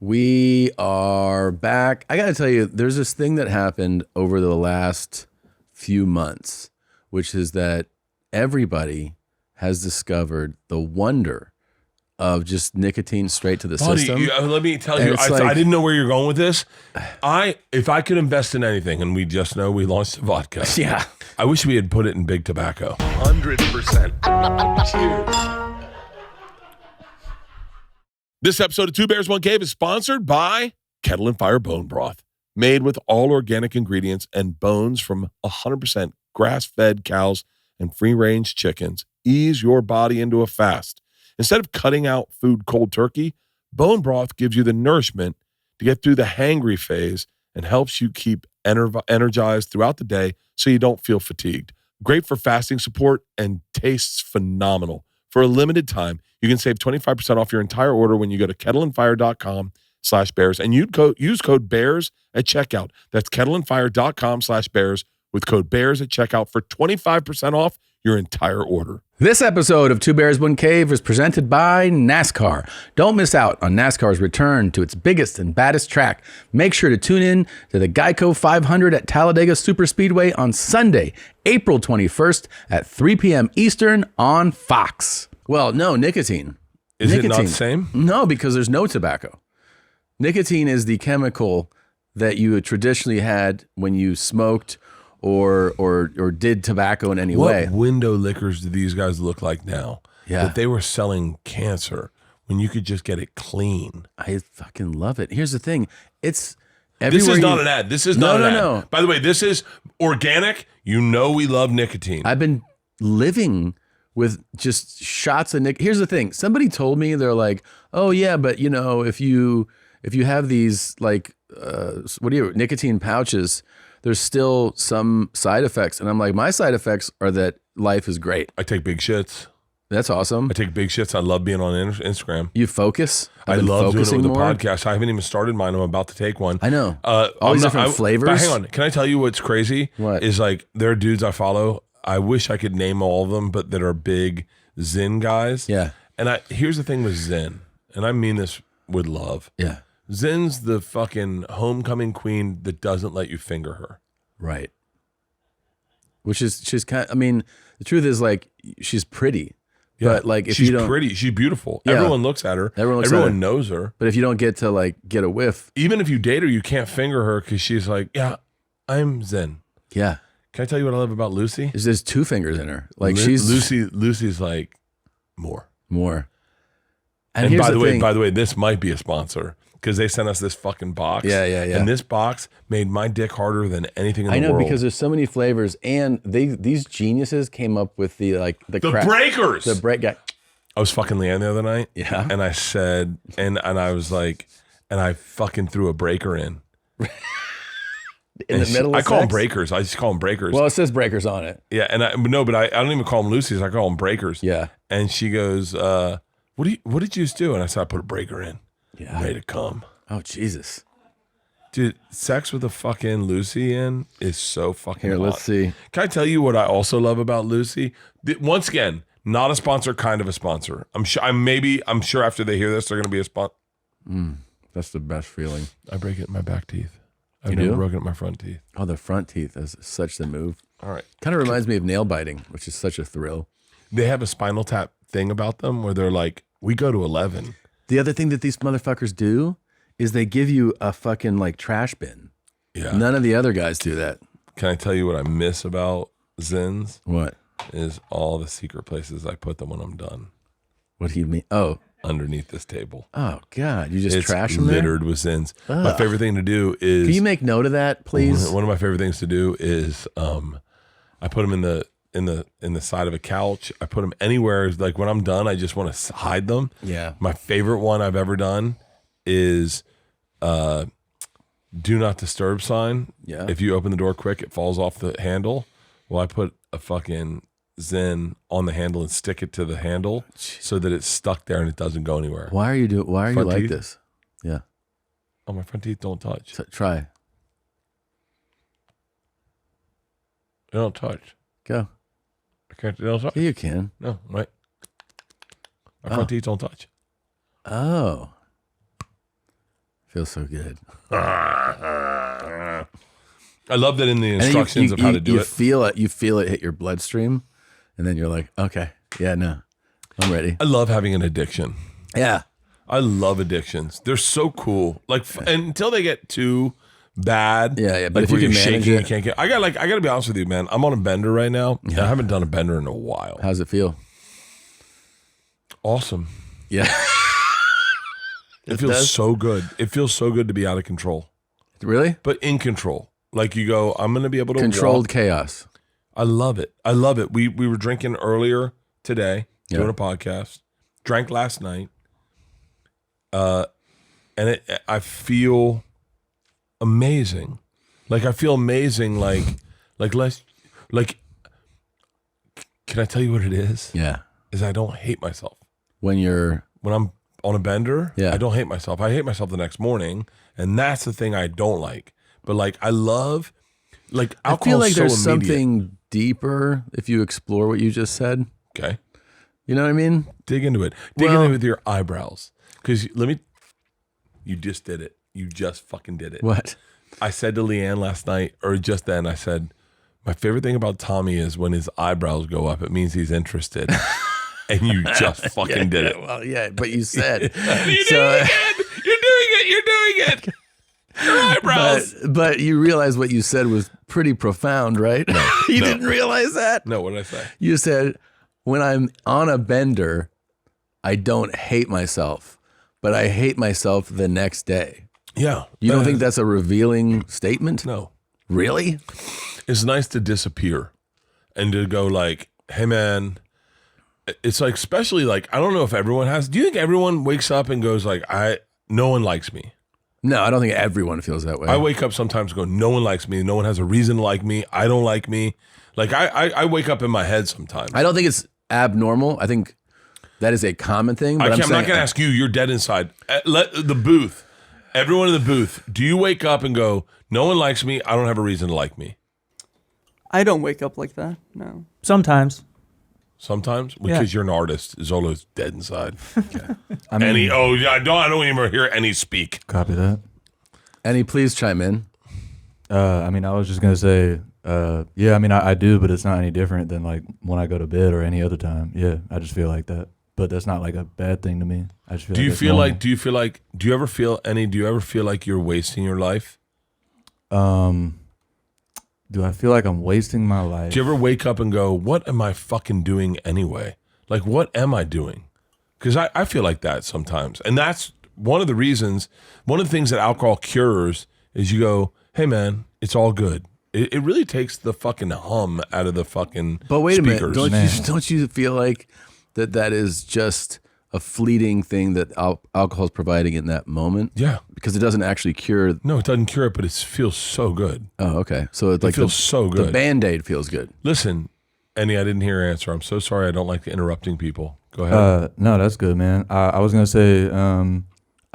We are back. I got to tell you, there's this thing that happened over the last few months, which is that everybody has discovered the wonder of just nicotine straight to the system. Let me tell you, I didn't know where you're going with this. If I could invest in anything, and we just know we launched vodka. Yeah. I wish we had put it in big tobacco. 100%. Cheers. This episode of Two Bears, One Cave is sponsored by Kettle and Fire Bone Broth, made with all organic ingredients and bones from 100% grass-fed cows and free-range chickens. Ease your body into a fast. Instead of cutting out food cold turkey, bone broth gives you the nourishment to get through the hangry phase and helps you keep energized throughout the day so you don't feel fatigued. Great for fasting support and tastes phenomenal. For a limited time, you can save 25% off your entire order when you go to kettleandfire.com/bears and use code BEARS at checkout. That's kettleandfire.com/bears with code BEARS at checkout for 25% off your entire order. This episode of Two Bears, One Cave is presented by NASCAR. Don't miss out on NASCAR's return to its biggest and baddest track. Make sure to tune in to the Geico 500 at Talladega Superspeedway on Sunday, April 21st at 3 p.m. Eastern on Fox. Well, no, nicotine. Is it not the same? No, because there's no tobacco. Nicotine is the chemical that you traditionally had when you smoked or did tobacco in any way. What window liquors do these guys look like now? Yeah. That they were selling cancer when you could just get it clean. I fucking love it. Here's the thing. It's everywhere. This is not an ad. This is not an ad. No. By the way, this is organic. You know we love nicotine. I've been living with just shots of nicotine. Here's the thing. Somebody told me, they're like, oh yeah, but you know, if you have these like, nicotine pouches, there's still some side effects. And I'm like, my side effects are that life is great. I take big shits. That's awesome. I take big shits. I love being on Instagram. You focus? I love doing it with the podcast. I haven't even started mine. I'm about to take one. I know. All these different flavors. But hang on. Can I tell you what's crazy? What? Is like, there are dudes I follow. I wish I could name all of them, but that are big Zen guys. Yeah. And here's the thing with Zen, and I mean this with love. Yeah. Zen's the fucking homecoming queen that doesn't let you finger her. Right. She's kind of, I mean, the truth is like, she's pretty. Yeah. But like, if she's you don't, pretty, she's beautiful. Yeah. Everyone looks at her. Everyone knows her. But if you don't get to like get a whiff, even if you date her, you can't finger her because she's like, yeah, I'm Zen. Yeah. Can I tell you what I love about Lucy? There's two fingers in her. Like Lucy's like more. And by the way, this might be a sponsor because they sent us this fucking box. Yeah. And this box made my dick harder than anything in the world. I know, because there's so many flavors, and these geniuses came up with the breakers. The break guy. I was fucking Leanne the other night. Yeah. And I said, and I was like, and I fucking threw a breaker in. In the middle of I call them breakers. I just call them breakers. Well, it says breakers on it. Yeah, and I don't even call them Lucy's. I call them breakers. Yeah. And she goes, what did you just do? And I said, I put a breaker in. Yeah. Ready to come. Oh, Jesus. Dude, sex with a fucking Lucy in is so fucking hot. Let's see. Can I tell you what I also love about Lucy? Once again, not a sponsor, kind of a sponsor. I'm sure after they hear this, they're going to be a sponsor. That's the best feeling. I break it in my back teeth. I've never broken it in my front teeth. Oh, the front teeth is such the move. All right. Kind of reminds me of nail biting, which is such a thrill. They have a Spinal Tap thing about them where they're like, we go to 11. The other thing that these motherfuckers do is they give you a fucking like trash bin. Yeah. None of the other guys do that. Can I tell you what I miss about Zens? What? Is all the secret places I put them when I'm done. What do you mean? Oh. Underneath this table. Oh, God. You just trash them there? It's littered with Zens. Ugh. My favorite thing to do is... Can you make note of that, please? One of my favorite things to do is I put them in the side of a couch. I put them anywhere. Like when I'm done, I just want to hide them. Yeah. My favorite one I've ever done is do not disturb sign. Yeah. If you open the door quick, it falls off the handle. Well, I put a fucking Zen on the handle and stick it to the handle so that it's stuck there and it doesn't go anywhere. Why are you like this? Yeah. Oh, my front teeth don't touch. Try. They don't touch. Go. I can't. They don't touch. Yeah, you can. No, right. My front teeth don't touch. Oh. Feels so good. I love that in the instructions of how to do it. You feel it hit your bloodstream, and then you're like, okay, yeah, no, I'm ready. I love having an addiction. Yeah. I love addictions. They're so cool. Like until they get too bad. Yeah. But like if you where can you're manage shaking, it, you can't get. I got to be honest with you, man. I'm on a bender right now. Yeah. I haven't done a bender in a while. how's it feel? Awesome. Yeah. It feels so good. It feels so good to be out of control. Really? But in control. Like you go, I'm going to be able to Controlled walk. chaos. I love it. I love it. We were drinking earlier today, doing a podcast. Drank last night. And I feel amazing. Like I feel amazing. Like can I tell you what it is? Yeah. Is I don't hate myself. When When I'm on a bender, Yeah. I don't hate myself. I hate myself the next morning. And that's the thing I don't like. But like I love, like alcohol. I feel like so there's immediate. something deeper if you explore what you just said. Okay. You know what I mean? Dig into it. Dig into it with your eyebrows. Because you just did it. You just fucking did it. What? I said to Leanne last night, or just then, I said, my favorite thing about Tommy is when his eyebrows go up, it means he's interested. And you just fucking did it. Well, yeah, but you said. You're doing it. Your eyebrows. But you realize what you said was pretty profound, right? No, you didn't realize that? No, what did I say? You said, when I'm on a bender, I don't hate myself, but I hate myself the next day. Yeah. You don't think that's a revealing statement? No. Really? It's nice to disappear and to go like, hey, man, it's like, especially like, I don't know if everyone has. Do you think everyone wakes up and goes like, no one likes me? No, I don't think everyone feels that way. I wake up sometimes going, no one likes me. No one has a reason to like me. I don't like me. Like I wake up in my head sometimes. I don't think it's abnormal. I think that is a common thing. But I'm not going to ask you. You're dead inside. Let the booth, everyone in the booth, do you wake up and go, no one likes me. I don't have a reason to like me? I don't wake up like that. No. Sometimes. Sometimes? Because you're an artist. Zolo's dead inside. Okay. I mean, I don't even hear any speak. copy that. Annie, please chime in. I mean, I was just gonna say, yeah. I mean, I do, but it's not any different than like when I go to bed or any other time. Yeah, I just feel like that. But that's not like a bad thing to me. I just feel. Do you it's feel normal. like? Do you ever feel like you're wasting your life? Do I feel like I'm wasting my life? Do you ever wake up and go, what am I fucking doing anyway? Like, what am I doing? Because I feel like that sometimes. And that's one of the reasons, one of the things that alcohol cures is you go, hey, man, it's all good. It really takes the fucking hum out of the fucking But wait speakers. a minute. Don't you feel like that is just a fleeting thing that alcohol is providing in that moment? Yeah. Because it doesn't actually cure. No, it doesn't cure it, but it feels so good. Oh, okay. So it's like It feels so good. The Band-Aid feels good. Listen, Annie, I didn't hear your answer. I'm so sorry. I don't like interrupting people. Go ahead. No, that's good, man. I was gonna say,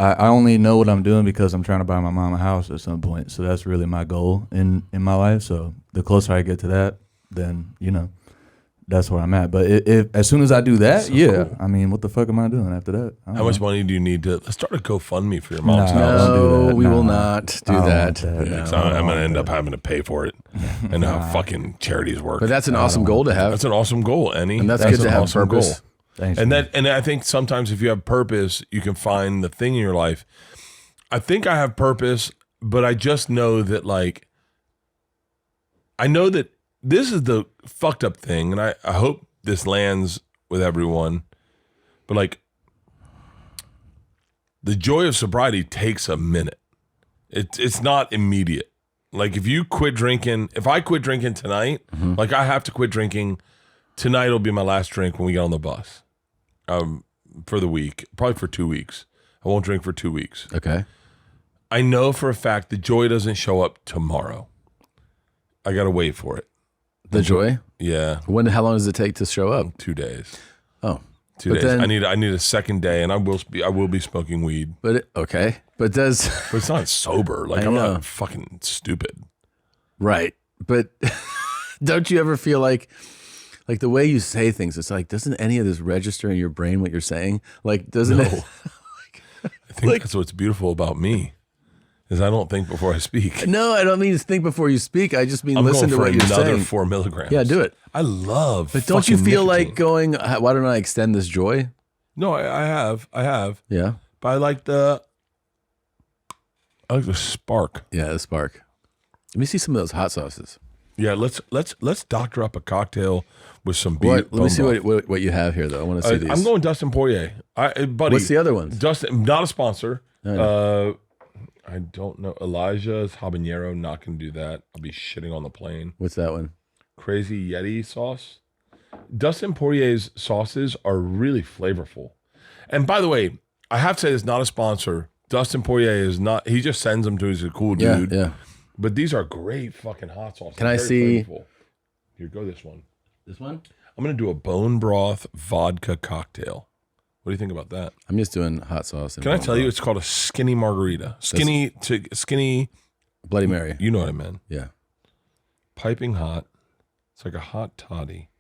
I only know what I'm doing because I'm trying to buy my mom a house at some point. So that's really my goal in my life. So the closer I get to that, then that's where I'm at. But if as soon as I do that, cool. I mean, what the fuck am I doing after that? How much money do you need to? Let's start a GoFundMe for your mom's No. house. Don't do No, that. we No. will not do I don't that. want that. No. So I'm going to end up having to pay for it. And how fucking charities work. But that's an awesome goal to have. That's an awesome goal, Annie. And that's good an to have awesome purpose. Thanks, And man. I think sometimes if you have purpose, you can find the thing in your life. I think I have purpose, but I just know that I know that this is the fucked up thing, and I hope this lands with everyone. But the joy of sobriety takes a minute. It's not immediate. Like if you quit drinking, if I quit drinking tonight, like I have to quit drinking. Tonight will be my last drink when we get on the bus for the week, probably for 2 weeks. I won't drink for 2 weeks. Okay. I know for a fact the joy doesn't show up tomorrow. I got to wait for it. The joy? Yeah. How long does it take to show up? 2 days. Oh. 2 But days. then- I need a second day, and I will be smoking weed. Okay. But does But it's not sober. Like I I'm know. not fucking stupid. right. But don't you ever feel like the way you say things, it's like, doesn't any of this register in your brain what you're saying? Like, doesn't it? I think that's what's beautiful about me. is I don't think before I speak. No, I don't mean to think before you speak. I just mean I'm listen going to for what you're another saying. 4 milligrams. Yeah, do it. I love. But don't you fucking feel nicotine. like going? Why don't I extend this joy? No, I have. Yeah. But I like the spark. Yeah, the spark. Let me see some of those hot sauces. Yeah, let's doctor up a cocktail with some beef. Let me see what you have here, though. I want to see these. I'm going Dustin Poirier. Buddy. What's the other ones? Dustin, not a sponsor. No. I don't know. Elijah's habanero, not gonna do that. I'll be shitting on the plane. What's that one? Crazy Yeti sauce. Dustin Poirier's sauces are really flavorful. And by the way, I have to say, it's not a sponsor. Dustin Poirier is not. He just sends them to. He's a cool dude. Yeah. But these are great fucking hot sauces. Can I see? Flavorful. Here, go this one. This one? I'm gonna do a bone broth vodka cocktail. What do you think about that? I'm just doing hot sauce. And Can I tell you, it's called a skinny margarita. Skinny. Bloody Mary. You know what I meant. Yeah. Piping hot. It's like a hot toddy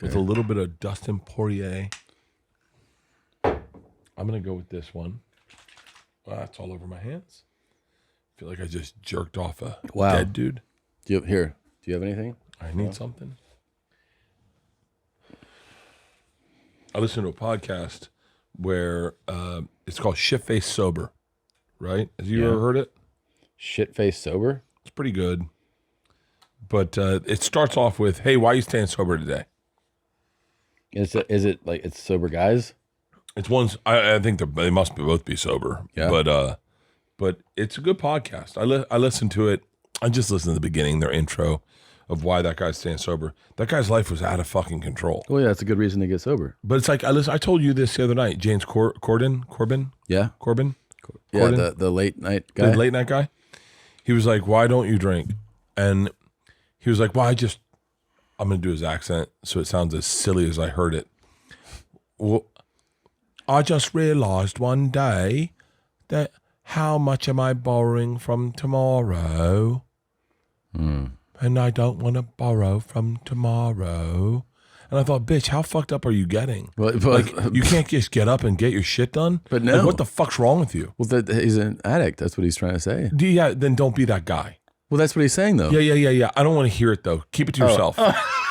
with a little bit of Dustin Poirier. I'm gonna go with this one. It's all over my hands. I feel like I just jerked off a dead dude. Do you have anything? I need something. I listened to a podcast where it's called Shit Face Sober, right? Have you ever heard it? Shit face sober? It's pretty good. But it starts off with, hey, why are you staying sober today? Is it like it's sober guys? It's ones, I think they must both be sober. Yeah. But it's a good podcast. I listened to it. I just listened to the beginning, their intro of why that guy's staying sober. That guy's life was out of fucking control. Well, yeah, that's a good reason to get sober. But it's like, I told you this the other night, James Corbin? Yeah. Corbin? Yeah, the late night guy. The late night guy. He was like, why don't you drink? And he was like, well, I'm going to do his accent so it sounds as silly as I heard it. Well, I just realized one day that how much am I borrowing from tomorrow? And I don't want to borrow from tomorrow. And I thought, bitch, how fucked up are you getting? But You can't just get up and get your shit done? But no. Like, what the fuck's wrong with you? Well, he's an addict. That's what he's trying to say. Yeah, then don't be that guy. Well, that's what he's saying, though. Yeah. I don't want to hear it, though. Keep it to yourself.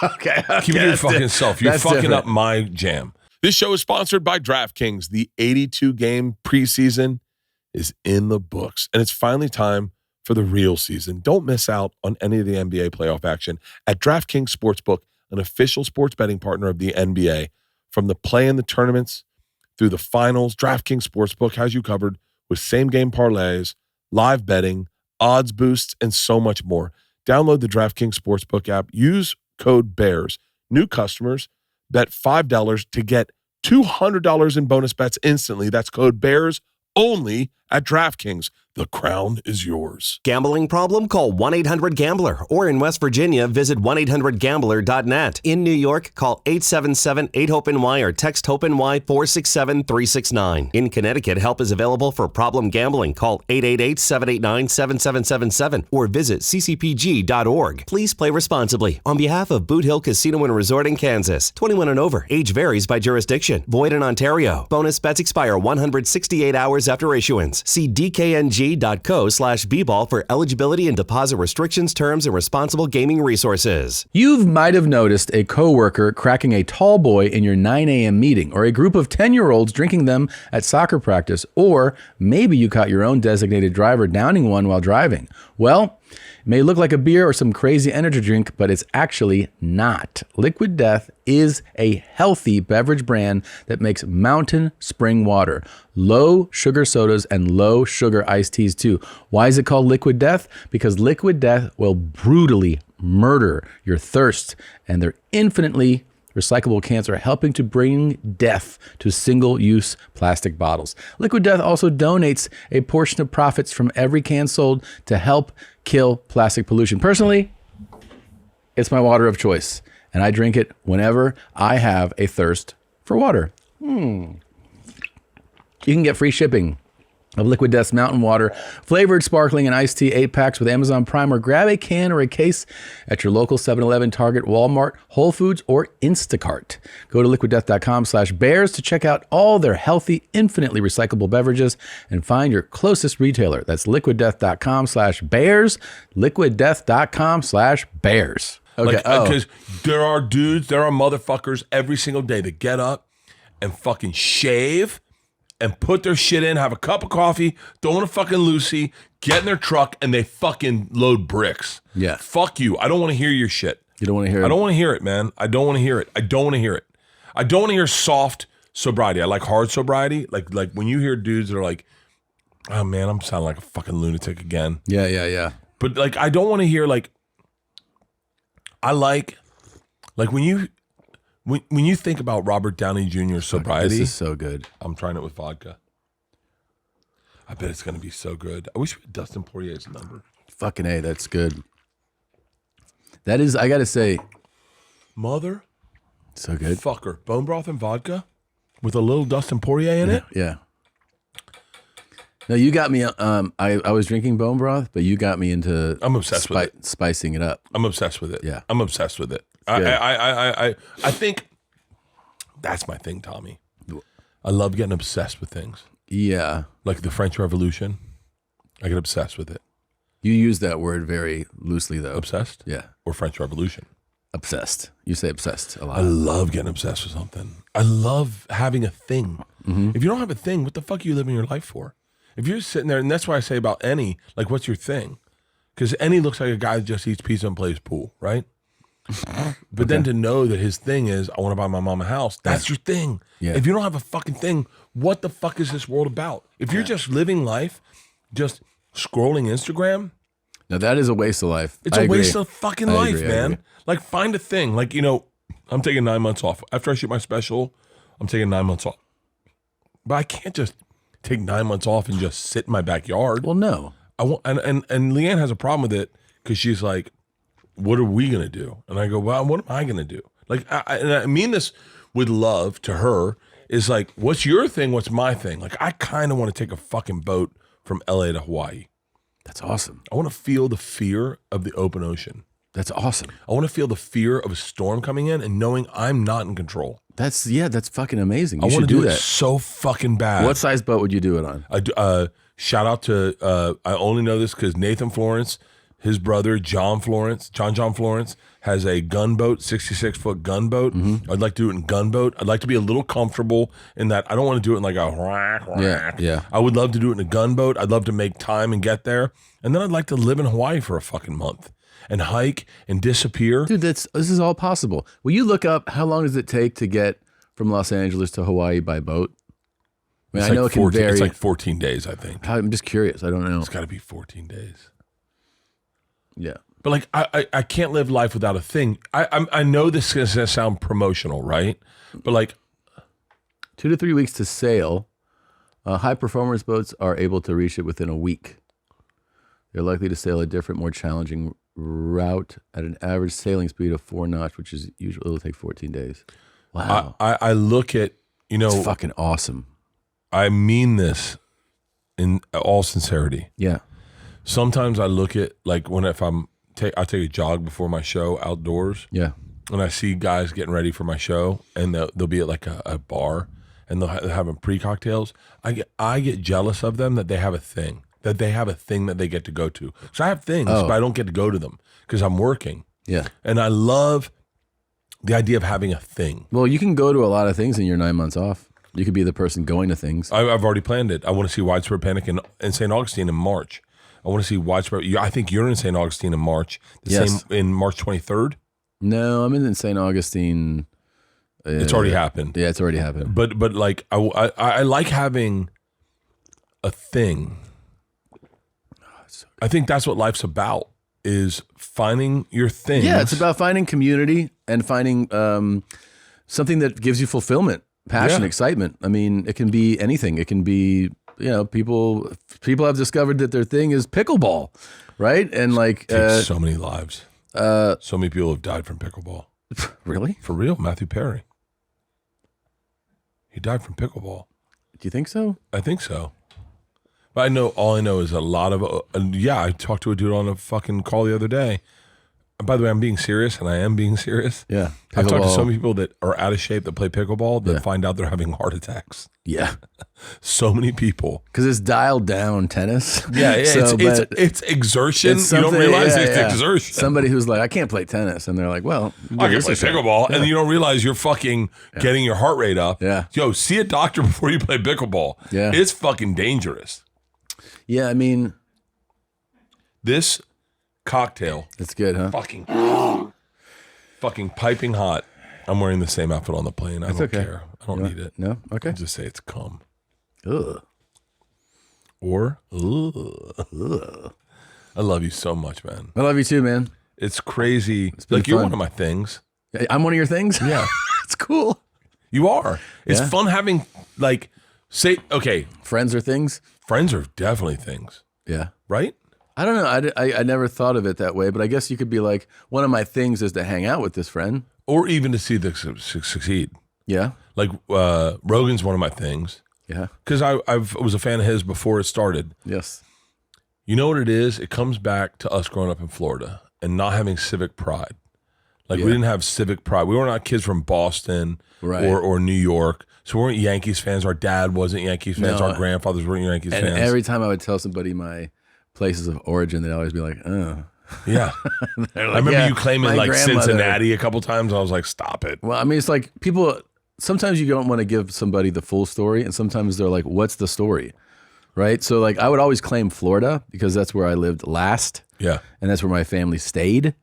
Okay. Keep it to your fucking self. You're fucking different. up my jam. This show is sponsored by DraftKings. The 82-game preseason is in the books, and it's finally time for the real season. Don't miss out on any of the NBA playoff action at DraftKings Sportsbook, an official sports betting partner of the NBA. From the play in the tournaments through the finals, DraftKings Sportsbook has you covered with same-game parlays, live betting, odds boosts, and so much more. Download the DraftKings Sportsbook app. Use code BEARS. New customers bet $5 to get $200 in bonus bets instantly. That's code BEARS only at DraftKings. The crown is yours. Gambling problem? Call 1-800-GAMBLER. Or in West Virginia, visit 1-800-GAMBLER.net. In New York, call 877-8-HOPE-NY or text HOPE-NY 467-369. In Connecticut, help is available for problem gambling. Call 888-789-7777 or visit ccpg.org. Please play responsibly. On behalf of Boot Hill Casino and Resort in Kansas, 21 and over. Age varies by jurisdiction. Void in Ontario. Bonus bets expire 168 hours after issuance. See dkng.co/bball for eligibility and deposit restrictions, terms, and responsible gaming resources. You might have noticed a coworker cracking a tall boy in your 9 a.m. meeting, or a group of 10-year-olds drinking them at soccer practice, or maybe you caught your own designated driver downing one while driving. Well, it may look like a beer or some crazy energy drink, but it's actually not. Liquid Death is a healthy beverage brand that makes mountain spring water, low sugar sodas, and low sugar iced teas too. Why is it called Liquid Death? Because Liquid Death will brutally murder your thirst, and their infinitely recyclable cans are helping to bring death to single-use plastic bottles. Liquid Death also donates a portion of profits from every can sold to help kill plastic pollution. Personally, it's my water of choice, and I drink it whenever I have a thirst for water. You can get free shipping of Liquid Death's Mountain Water, flavored sparkling and iced tea 8-packs with Amazon Prime, or grab a can or a case at your local 7-Eleven, Target, Walmart, Whole Foods, or Instacart. Go to liquiddeath.com/bears to check out all their healthy, infinitely recyclable beverages and find your closest retailer. That's liquiddeath.com/bears, liquiddeath.com/bears. Okay. Because there are dudes, there are motherfuckers every single day that get up and fucking shave and put their shit in, have a cup of coffee, throw in a fucking Lucy, get in their truck, and they fucking load bricks. Yeah. Fuck you. I don't want to hear your shit. You don't want to hear it? I don't want to hear it, man. I don't want to hear it. I don't want to hear it. I don't want to hear soft sobriety. I like hard sobriety. Like when you hear dudes that are like, oh man, I'm sounding like a fucking lunatic again. Yeah. But like, I don't want to hear like, I like when you think about Robert Downey Jr.'s sobriety. This is so good. I'm trying it with vodka. I bet it's going to be so good. I wish we had Dustin Poirier's number. Fucking A, that's good. That is, I got to say. Mother. So good. Fucker. Bone broth and vodka with a little Dustin Poirier in it? Yeah. No, you got me, I was drinking bone broth, but you got me into I'm obsessed with it. Spicing it up. I'm obsessed with it. Yeah. I'm obsessed with it. I think that's my thing, Tommy. I love getting obsessed with things. Yeah. Like the French Revolution. I get obsessed with it. You use that word very loosely, though. Obsessed? Yeah. Or French Revolution. Obsessed. You say obsessed a lot. I love getting obsessed with something. I love having a thing. Mm-hmm. If you don't have a thing, what the fuck are you living your life for? If you're sitting there, and that's why I say about any, like, what's your thing? Because any looks like a guy that just eats pizza and plays pool, right? But then to know that his thing is, I want to buy my mom a house, that's your thing. Yeah. If you don't have a fucking thing, what the fuck is this world about? If you're just living life, just scrolling Instagram, now that is a waste of life. it's I a agree. waste of fucking I life, agree, I man. agree. Like, find a thing. Like, you know, I'm taking 9 months off. After I shoot my special, I'm taking 9 months off. But I can't just take 9 months off and just sit in my backyard. Well, no. I want, and Leanne has a problem with it because she's like, what are we going to do? And I go, well, what am I going to do? Like, and I mean this with love to her, is like, what's your thing? What's my thing? Like, I kind of want to take a fucking boat from LA to Hawaii. That's awesome. I want to feel the fear of the open ocean. That's awesome. I want to feel the fear of a storm coming in and knowing I'm not in control. That's fucking amazing. You I want should to do that. it so fucking bad. What size boat would you do it on? Shout out to, I only know this because Nathan Florence, his brother, John Florence, has a gunboat, 66-foot gunboat. Mm-hmm. I'd like to do it in gunboat. I'd like to be a little comfortable in that. I don't want to do it in like a Yeah. I would love to do it in a gunboat. I'd love to make time and get there. And then I'd like to live in Hawaii for a fucking month and hike and disappear. Dude, this is all possible. Will you look up how long does it take to get from Los Angeles to Hawaii by boat? I mean, I know it can vary. It's like 14 days, I think. I'm just curious. I don't know. It's got to be 14 days. Yeah. But like, I can't live life without a thing. I know this is going to sound promotional, right? But like, 2 to 3 weeks to sail. High performance boats are able to reach it within a week. They're likely to sail a different, more challenging route at an average sailing speed of 4 knots, which is usually it'll take 14 days. Wow. I look at, you know, It's fucking awesome. I mean this in all sincerity. Yeah. Sometimes I look at like I take a jog before my show outdoors. Yeah. And I see guys getting ready for my show, and they'll be at like a bar, and they're having pre-cocktails. I get jealous of them that they have a thing. That they have a thing that they get to go to. So I have things, but I don't get to go to them because I'm working. Yeah. And I love the idea of having a thing. Well, you can go to a lot of things in your 9 months off. You could be the person going to things. I've already planned it. I want to see Widespread Panic in St. Augustine in March. I want to see Widespread. I think you're in St. Augustine in March. Yes. Same in March 23rd. No, I'm in St. Augustine. It's already happened. Yeah, it's already happened. But like I like having a thing. I think that's what life's about, is finding your thing. Yeah, it's about finding community and finding something that gives you fulfillment, passion, excitement. I mean, it can be anything. It can be, people have discovered that their thing is pickleball, right? And like takes so many lives. So many people have died from pickleball. Really? For real, Matthew Perry. He died from pickleball. Do you think so? I think so. But all I know is a lot of, I talked to a dude on a fucking call the other day. By the way, I'm being serious, and I am being serious. Yeah. I've talked to Pickleball. so many people that are out of shape that play pickleball that find out they're having heart attacks. Yeah. So many people. Because it's dialed down tennis. Yeah, So, but it's exertion. it's You don't something- realize yeah, it's yeah. exertion. Somebody who's like, I can't play tennis. And they're like, well, I can play pickleball, and you don't realize you're fucking getting your heart rate up. Yeah. Yo, see a doctor before you play pickleball. Yeah. It's fucking dangerous. Yeah, I mean, This cocktail, it's good, huh? fucking piping hot. I'm wearing the same outfit on the plane. I don't okay. care. I don't need it. No? Okay. I just say it's cum. Ugh. Or, ugh. I love you so much, man. I love you too, man. It's crazy. been Like, you're fun. one of my things. I'm one of your things? Yeah. It's cool. You are. It's Yeah. fun having, like, okay, Friends are things? friends are definitely things, Yeah. right? I don't know. I never thought of it that way, but I guess you could be like, one of my things is to hang out with this friend. Or even to see them succeed. Yeah. Like, Rogan's one of my things. Yeah. Because I was a fan of his before it started. Yes. You know what it is? It comes back to us growing up in Florida and not having civic pride. Like, Yeah. we didn't have civic pride. We were not kids from Boston Right. or New York. So we weren't Yankees fans. Our dad wasn't Yankees fans. No. Our grandfathers weren't Yankees And fans. every time I would tell somebody my places of origin, they'd always be like, oh. Yeah. They're I like, remember "Yeah, you claiming my like grandmother." Cincinnati a couple times. I was like, stop it. Well, I mean, it's like people, sometimes you don't want to give somebody the full story, and sometimes they're like, what's the story? Right? So, like, I would always claim Florida because that's where I lived last, Yeah. and that's where my family stayed.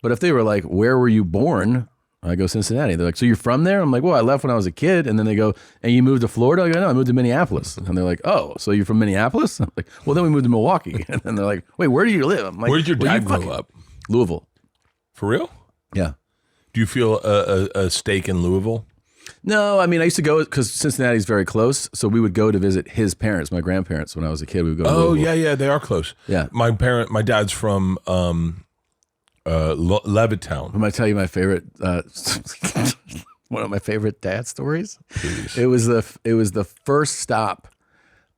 But if they were like, where were you born? I go, Cincinnati. They're like, so you're from there? I'm like, well, I left when I was a kid. And then they go, and you moved to Florida? I go, no, I moved to Minneapolis. And they're like, oh, so you're from Minneapolis? I'm like, well, then we moved to Milwaukee. And then they're like, wait, where do you live? I'm like, Where did your "Well, dad you grow fucking-" up? Louisville. For real? Yeah. Do you feel a stake in Louisville? No, I mean, I used to go because Cincinnati's very close. So we would go to visit his parents, my grandparents, when I was a kid. We would go to Oh, Louisville. yeah, they are close. Yeah. My dad's from Levittown. I'm going to tell you my favorite, one of my favorite dad stories. Please. It was the first stop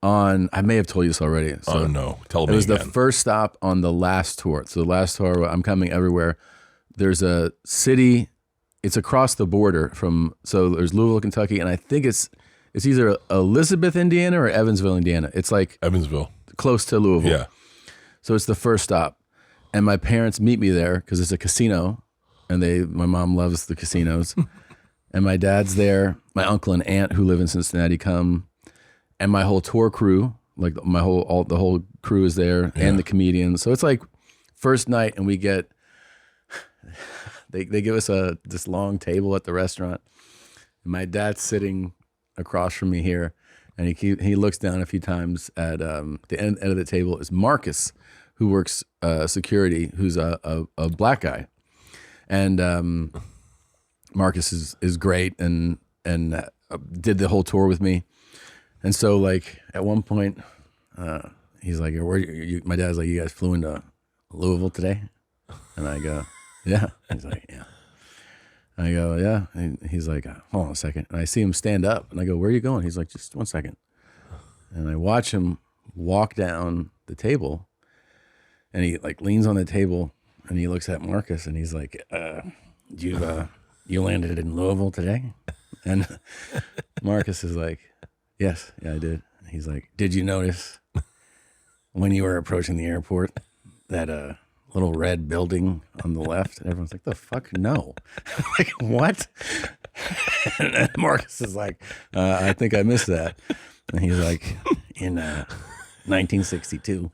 on, I may have told you this already. So Oh, no. Tell it me was the again. first stop on the last tour. So the last tour, I'm coming everywhere. There's a city, it's across the border from, so there's Louisville, Kentucky, and I think it's either Elizabeth, Indiana or Evansville, Indiana. It's like Evansville. close to Louisville. Yeah. So it's the first stop. And my parents meet me there because it's a casino, and my mom loves the casinos. And my dad's there. My uncle and aunt who live in Cincinnati come, and my whole tour crew, like the whole crew is there, and the comedians. So it's like first night, and we get they give us this long table at the restaurant. And my dad's sitting across from me here, and he looks down a few times at the end of the table is Marcus, who works security, who's a black guy, and Marcus is great and did the whole tour with me, and so like at one point he's like, my dad's like, you guys flew into Louisville today? And I go, yeah. He's like, yeah. I go, yeah. And he's like, hold on a second. And I see him stand up, and I go, where are you going? He's like, just 1 second. And I watch him walk down the table. And he like leans on the table and he looks at Marcus and he's like, you landed in Louisville today? And Marcus is like, yes, yeah, I did. He's like, did you notice when you were approaching the airport that little red building on the left? And everyone's like, the fuck, no. Like, what? And Marcus is like, I think I missed that. And he's like, in 1962.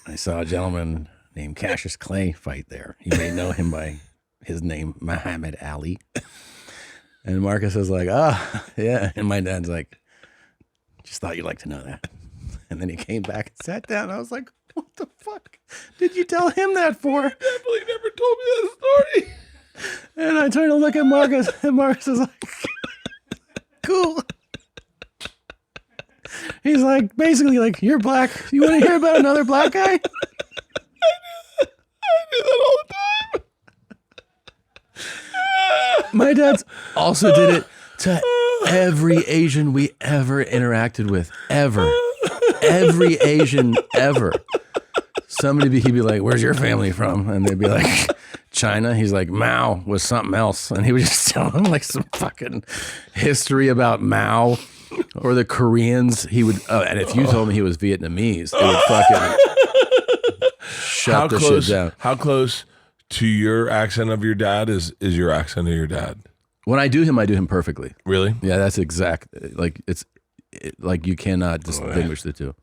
I saw a gentleman named Cassius Clay fight there. You may know him by his name, Muhammad Ali. And Marcus is like, yeah. And my dad's like, just thought you'd like to know that. And then he came back and sat down. I was like, what the fuck did you tell him that for? Definitely never told me that story. And I turned to look at Marcus, and Marcus is like, cool. He's like, basically like, you're black. You want to hear about another black guy? I do that all the time. My dad's also did it to every Asian we ever interacted with, ever. every Asian ever. He'd be like, "Where's your family from?" And they'd be like, "China." He's like, "Mao was something else," and he would just tell them like some fucking history about Mao. Or the Koreans, he would, and if you told me he was Vietnamese, they would fucking shut the shit down. How close to your accent of your dad is your accent of your dad? When I do him perfectly. Really? Yeah, that's exact. Like like you cannot distinguish the two.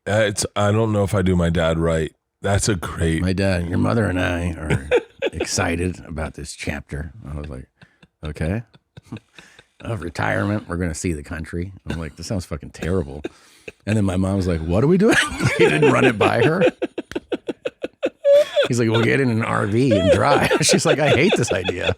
I don't know if I do my dad right. That's a great. My dad, your mother and I are excited about this chapter. I was like, okay. Of retirement, we're going to see the country. I'm like, this sounds fucking terrible. And then my mom was like, what are we doing? He didn't run it by her. He's like, we'll get in an RV and drive. She's like, I hate this idea.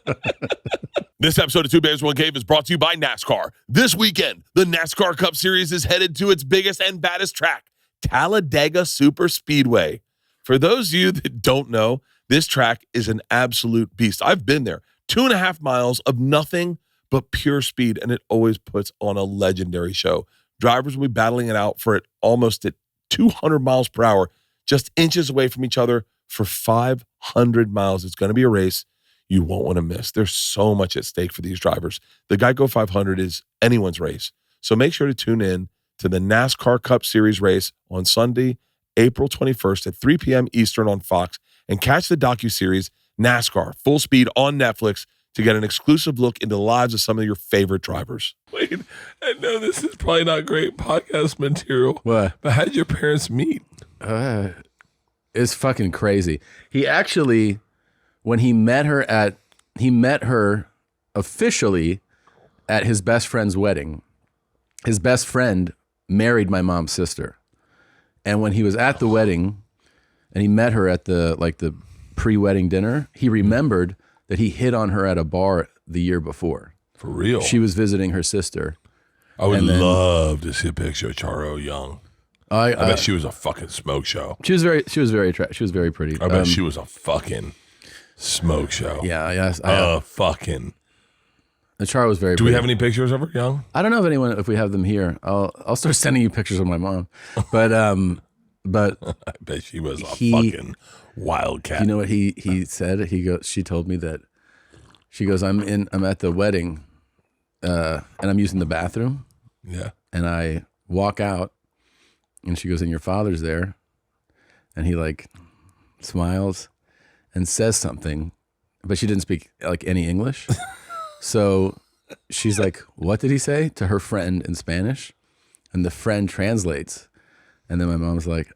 This episode of Two Bears, One Cave is brought to you by NASCAR. This weekend, the NASCAR Cup Series is headed to its biggest and baddest track, Talladega Super Speedway. For those of you that don't know, this track is an absolute beast. I've been there. 2.5 miles of nothing but pure speed, and it always puts on a legendary show. Drivers will be battling it out for it almost at 200 miles per hour, just inches away from each other for 500 miles. It's going to be a race you won't want to miss. There's so much at stake for these drivers. The Geico 500 is anyone's race, so make sure to tune in to the NASCAR Cup Series race on Sunday, April 21st at 3 p.m. Eastern on Fox, and catch the docuseries NASCAR Full Speed on Netflix to get an exclusive look into the lives of some of your favorite drivers. Wait, I know this is probably not great podcast material. What? But how did your parents meet? It's fucking crazy. He actually, when he met her officially at his best friend's wedding. His best friend married my mom's sister. And when he was at the wedding and he met her at the pre-wedding dinner, he remembered that he hit on her at a bar the year before. For real? She was visiting her sister. I would love to see a picture of Charo young. I bet she was a fucking smoke show. She was very attractive. She was very pretty. I bet she was a fucking smoke show. Yeah, yes. Fucking. The Charo was very Do pretty. we have any pictures of her young? I don't know if we have them here. I'll start sending you pictures of my mom. But I bet she was a fucking wildcat. You know what he said? She told me that she goes, I'm at the wedding, and I'm using the bathroom. Yeah. And I walk out, and she goes, and your father's there, and he like smiles and says something, but she didn't speak like any English. So she's like, what did he say to her friend in Spanish? And the friend translates. And then my mom's like,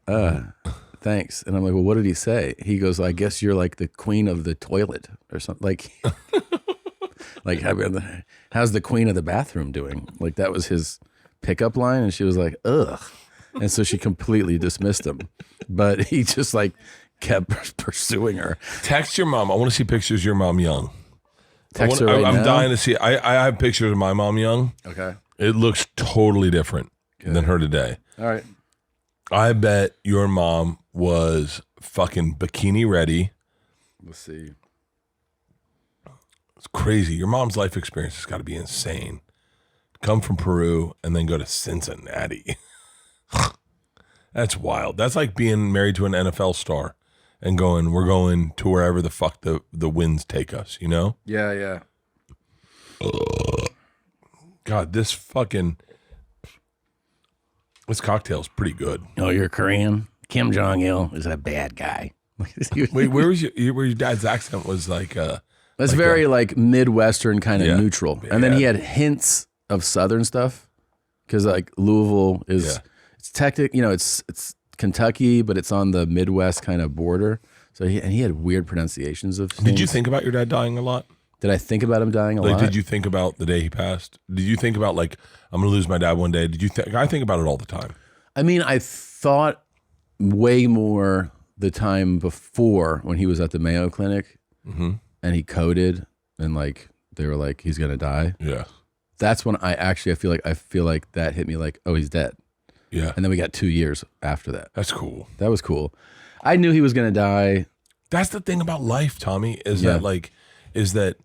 thanks. And I'm like, well, what did he say? He goes, I guess you're like the queen of the toilet or something. Like, how's the queen of the bathroom doing? Like, that was his pickup line. And she was like, ugh. And so she completely dismissed him. But he just like kept pursuing her. Text your mom. I want to see pictures of your mom young. Text her right I'm now. dying to see. I have pictures of my mom young. Okay. It looks totally different than her today. All right. I bet your mom was fucking bikini ready. Let's see. It's crazy. Your mom's life experience has got to be insane. Come from Peru and then go to Cincinnati. That's wild. That's like being married to an NFL star and we're going to wherever the fuck the winds take us, you know? Yeah. God, this cocktail's pretty good. Oh, you're Korean? Kim Jong-il is a bad guy. Wait, where your dad's accent was like That's very like Midwestern kind of neutral. And then Yeah. he had hints of Southern stuff because like Louisville is, it's it's Kentucky, but it's on the Midwest kind of border. So he had weird pronunciations of things. Did you think about your dad dying a lot? Did I think about him dying a lot? Did you think about the day he passed? Did you think about like, I'm going to lose my dad one day? Did you think? I think about it all the time. I mean, I thought way more the time before when he was at the Mayo Clinic and he coded and like, they were like, he's going to die. Yeah. That's when I feel like that hit me like, oh, he's dead. Yeah. And then we got 2 years after that. That's cool. That was cool. I knew he was going to die. That's the thing about life, Tommy, is that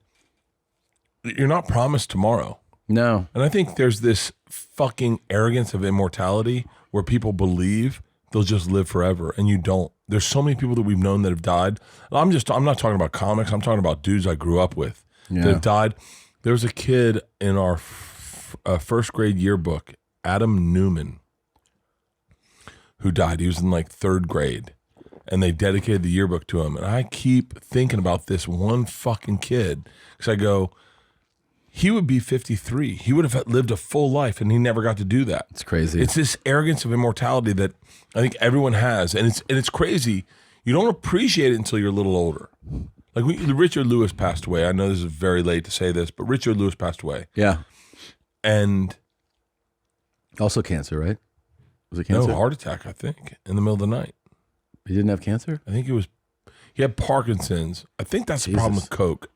you're not promised tomorrow. No. And I think there's this fucking arrogance of immortality where people believe they'll just live forever, and you don't. There's so many people that we've known that have died. I'm not talking about comics. I'm talking about dudes I grew up with that have died. There was a kid in our first grade yearbook, Adam Newman, who died. He was in like third grade, and they dedicated the yearbook to him. And I keep thinking about this one fucking kid because I go, he would be 53. He would have lived a full life, and he never got to do that. It's crazy. It's this arrogance of immortality that I think everyone has, and it's crazy. You don't appreciate it until you're a little older. Like Richard Lewis passed away. I know this is very late to say this, but Richard Lewis passed away. Yeah. And also cancer, right? Was it cancer? No, heart attack, I think, in the middle of the night. He didn't have cancer? I think he had Parkinson's. I think that's the problem with Coke.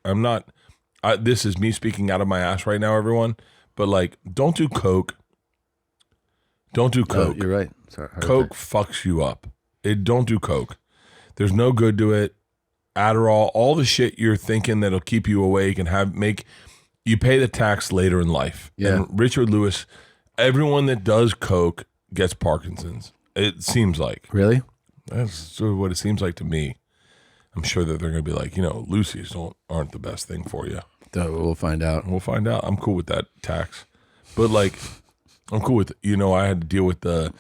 This is me speaking out of my ass right now, everyone. But like, don't do Coke. Don't do Coke. You're right. Sorry. Coke fucks you up. Don't do Coke. There's no good to it. Adderall, all the shit you're thinking that'll keep you awake and you pay the tax later in life. Yeah. And Richard Lewis, everyone that does Coke gets Parkinson's. It seems like. Really? That's sort of what it seems like to me. I'm sure that they're going to be like, Lucy's aren't the best thing for you. We'll find out. We'll find out. I'm cool with that tax. But like, I'm cool with, I had to deal with the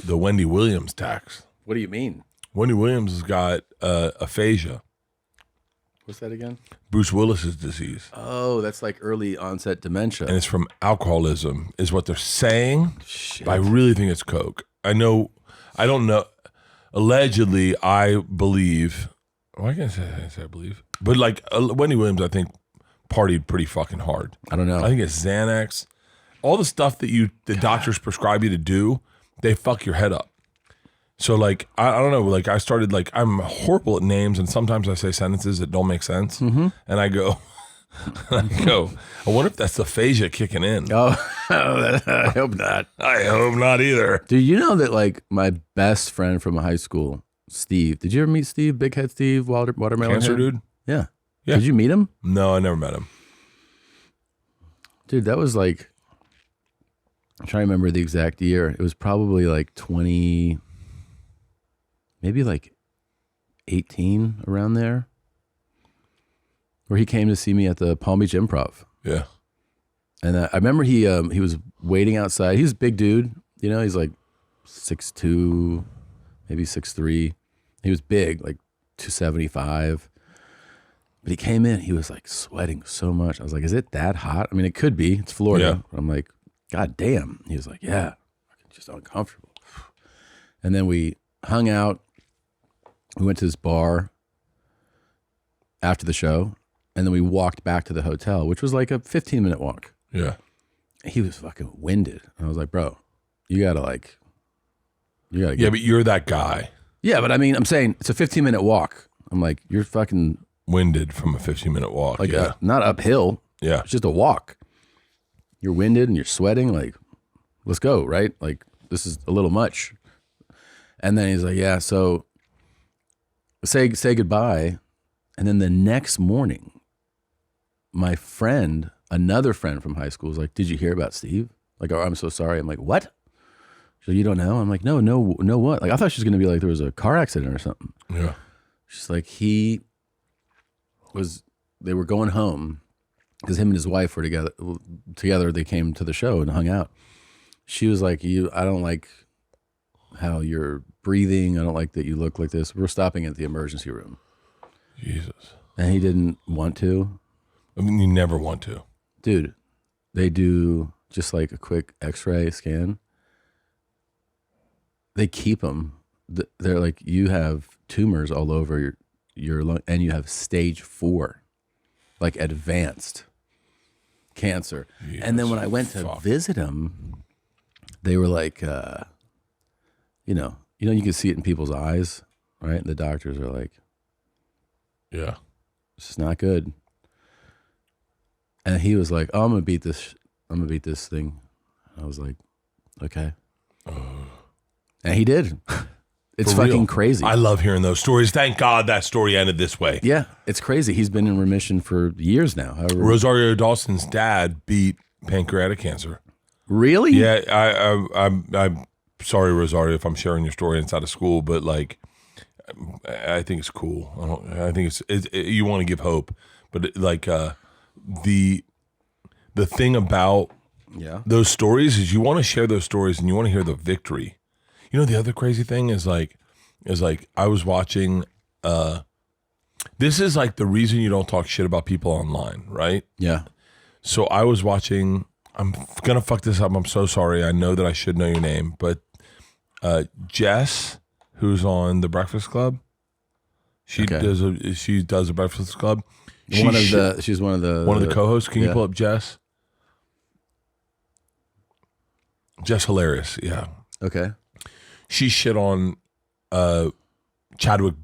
Wendy Williams tax. What do you mean? Wendy Williams has got aphasia. What's that again? Bruce Willis's disease. Oh, that's like early onset dementia. And it's from alcoholism, is what they're saying. Shit. But I really think it's Coke. I don't know. Allegedly, I believe. Why can't I say I believe? But like Wendy Williams, I think partied pretty fucking hard. I don't know. I think it's Xanax. All the stuff that the doctors prescribe you to do, they fuck your head up. So like, I don't know, like I started like, I'm horrible at names, and sometimes I say sentences that don't make sense. Mm-hmm. And I go, I wonder if that's aphasia kicking in. Oh, I hope not. I hope not either. Do you know that like my best friend from high school, Steve, did you ever meet Steve, Big Head Steve, Watermelon Cancer Head? dude? Yeah. Yeah. Did you meet him? No, I never met him. Dude, that was like, I'm trying to remember the exact year. It was probably like 20, maybe like 18, around there, where he came to see me at the Palm Beach Improv. Yeah. And I remember he was waiting outside. He was a big dude, he's like 6'2", maybe 6'3". He was big, like 275. But he came in, he was like sweating so much. I was like, is it that hot? I mean, it could be. It's Florida. Yeah. I'm like, God damn. He was like, yeah, just uncomfortable. And then we hung out. We went to this bar after the show, and then we walked back to the hotel, which was like a 15-minute walk. Yeah. He was fucking winded. And I was like, bro, you gotta get. Yeah, but you're that guy. Yeah, but I mean, I'm saying it's a 15-minute walk. I'm like, you're fucking winded from a 15-minute walk. Like yeah. Not uphill. Yeah. It's just a walk. You're winded and you're sweating. Like, let's go, right? Like, this is a little much. And then he's like, yeah, so say goodbye. And then the next morning, my friend, another friend from high school, was like, did you hear about Steve? Like, oh, I'm so sorry. I'm like, what? She's like, you don't know? I'm like, no, what? Like, I thought she was going to be like, there was a car accident or something. Yeah. She's like, they were going home because him and his wife were together. They came to the show and hung out. She was like, I don't like how you're breathing. I don't like that you look like this. We're stopping at the emergency room. Jesus. And he didn't want to. I mean, you never want to. Dude, they do just like a quick x-ray scan. They keep them. They're like, you have tumors all over your lung, and you have stage 4, like advanced cancer. Jesus, and then when I went to visit him, they were like, you can see it in people's eyes, right? And the doctors are like, yeah, this is not good. And he was like, oh, I'm gonna beat this thing. I was like, okay. And he did. It's fucking crazy. I love hearing those stories. Thank God that story ended this way. Yeah, it's crazy. He's been in remission for years now. Rosario Dawson's dad beat pancreatic cancer. Really? Yeah, I'm sorry, Rosario, if I'm sharing your story inside of school, but like, I think it's cool. I think you want to give hope, but like the thing about those stories is you want to share those stories and you want to hear the victory. You know, the other crazy thing is like I was watching. This is like the reason you don't talk shit about people online, right? Yeah. So I was watching. I'm gonna fuck this up. I'm so sorry. I know that I should know your name, but Jess, who's on the Breakfast Club, she does a Breakfast Club. She's one of the co-hosts. Can you pull up Jess? Jess hilarious. Yeah. Okay. She shit on Chadwick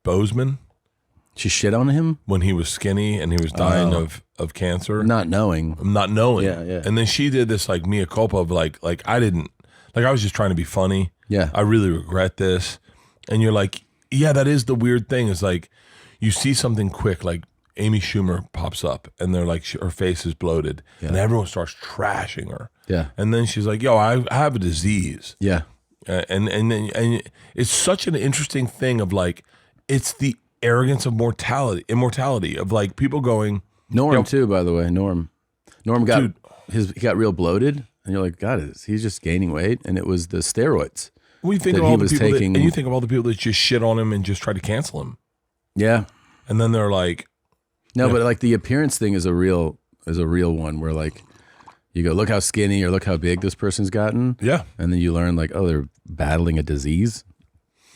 Boseman. She shit on him when he was skinny and he was dying of cancer. Not knowing. Yeah. And then she did this like mea culpa of like I didn't, like I was just trying to be funny. Yeah. I really regret this. And you're like, yeah, that is the weird thing is like you see something quick, like Amy Schumer pops up and they're like, her face is bloated and everyone starts trashing her. Yeah. And then she's like, yo, I have a disease. Yeah. And it's such an interesting thing of like, it's the arrogance of immortality of like people going. Norm too, by the way. Norm got he got real bloated, and you're like, God, he's just gaining weight, and it was the steroids. We think of all the people and you think of all the people that just shit on him and just try to cancel him. Yeah, and then they're like, no, but like the appearance thing is a real one where like you go, look how skinny or look how big this person's gotten. Yeah, and then you learn like, oh, they're battling a disease.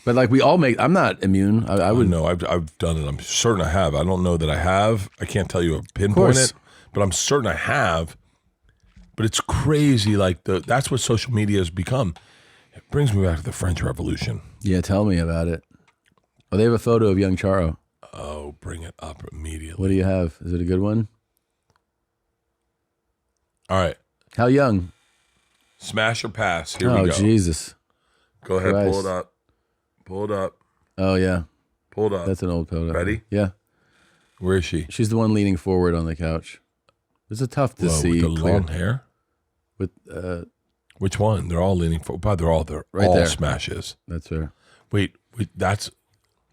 But like we all I'm not immune. I would know. I've done it. I'm certain I have. I don't know that I have. I can't tell you a pinpoint it, but I'm certain I have. But it's crazy. Like that's what social media has become. It brings me back to the French Revolution. Yeah, tell me about it. Oh, they have a photo of young Charo. Oh, bring it up immediately. What do you have? Is it a good one? All right. How young? Smash or pass. Here we go. Oh, Jesus. Go ahead. Pull it up. Pull it up. Oh, yeah. Pull it up. That's an old photo. Ready? Yeah. Where is she? She's the one leaning forward on the couch. It's tough to see. With the long hair? With which one? They're all leaning forward. But they're all there. Smashes. That's her. Wait, that's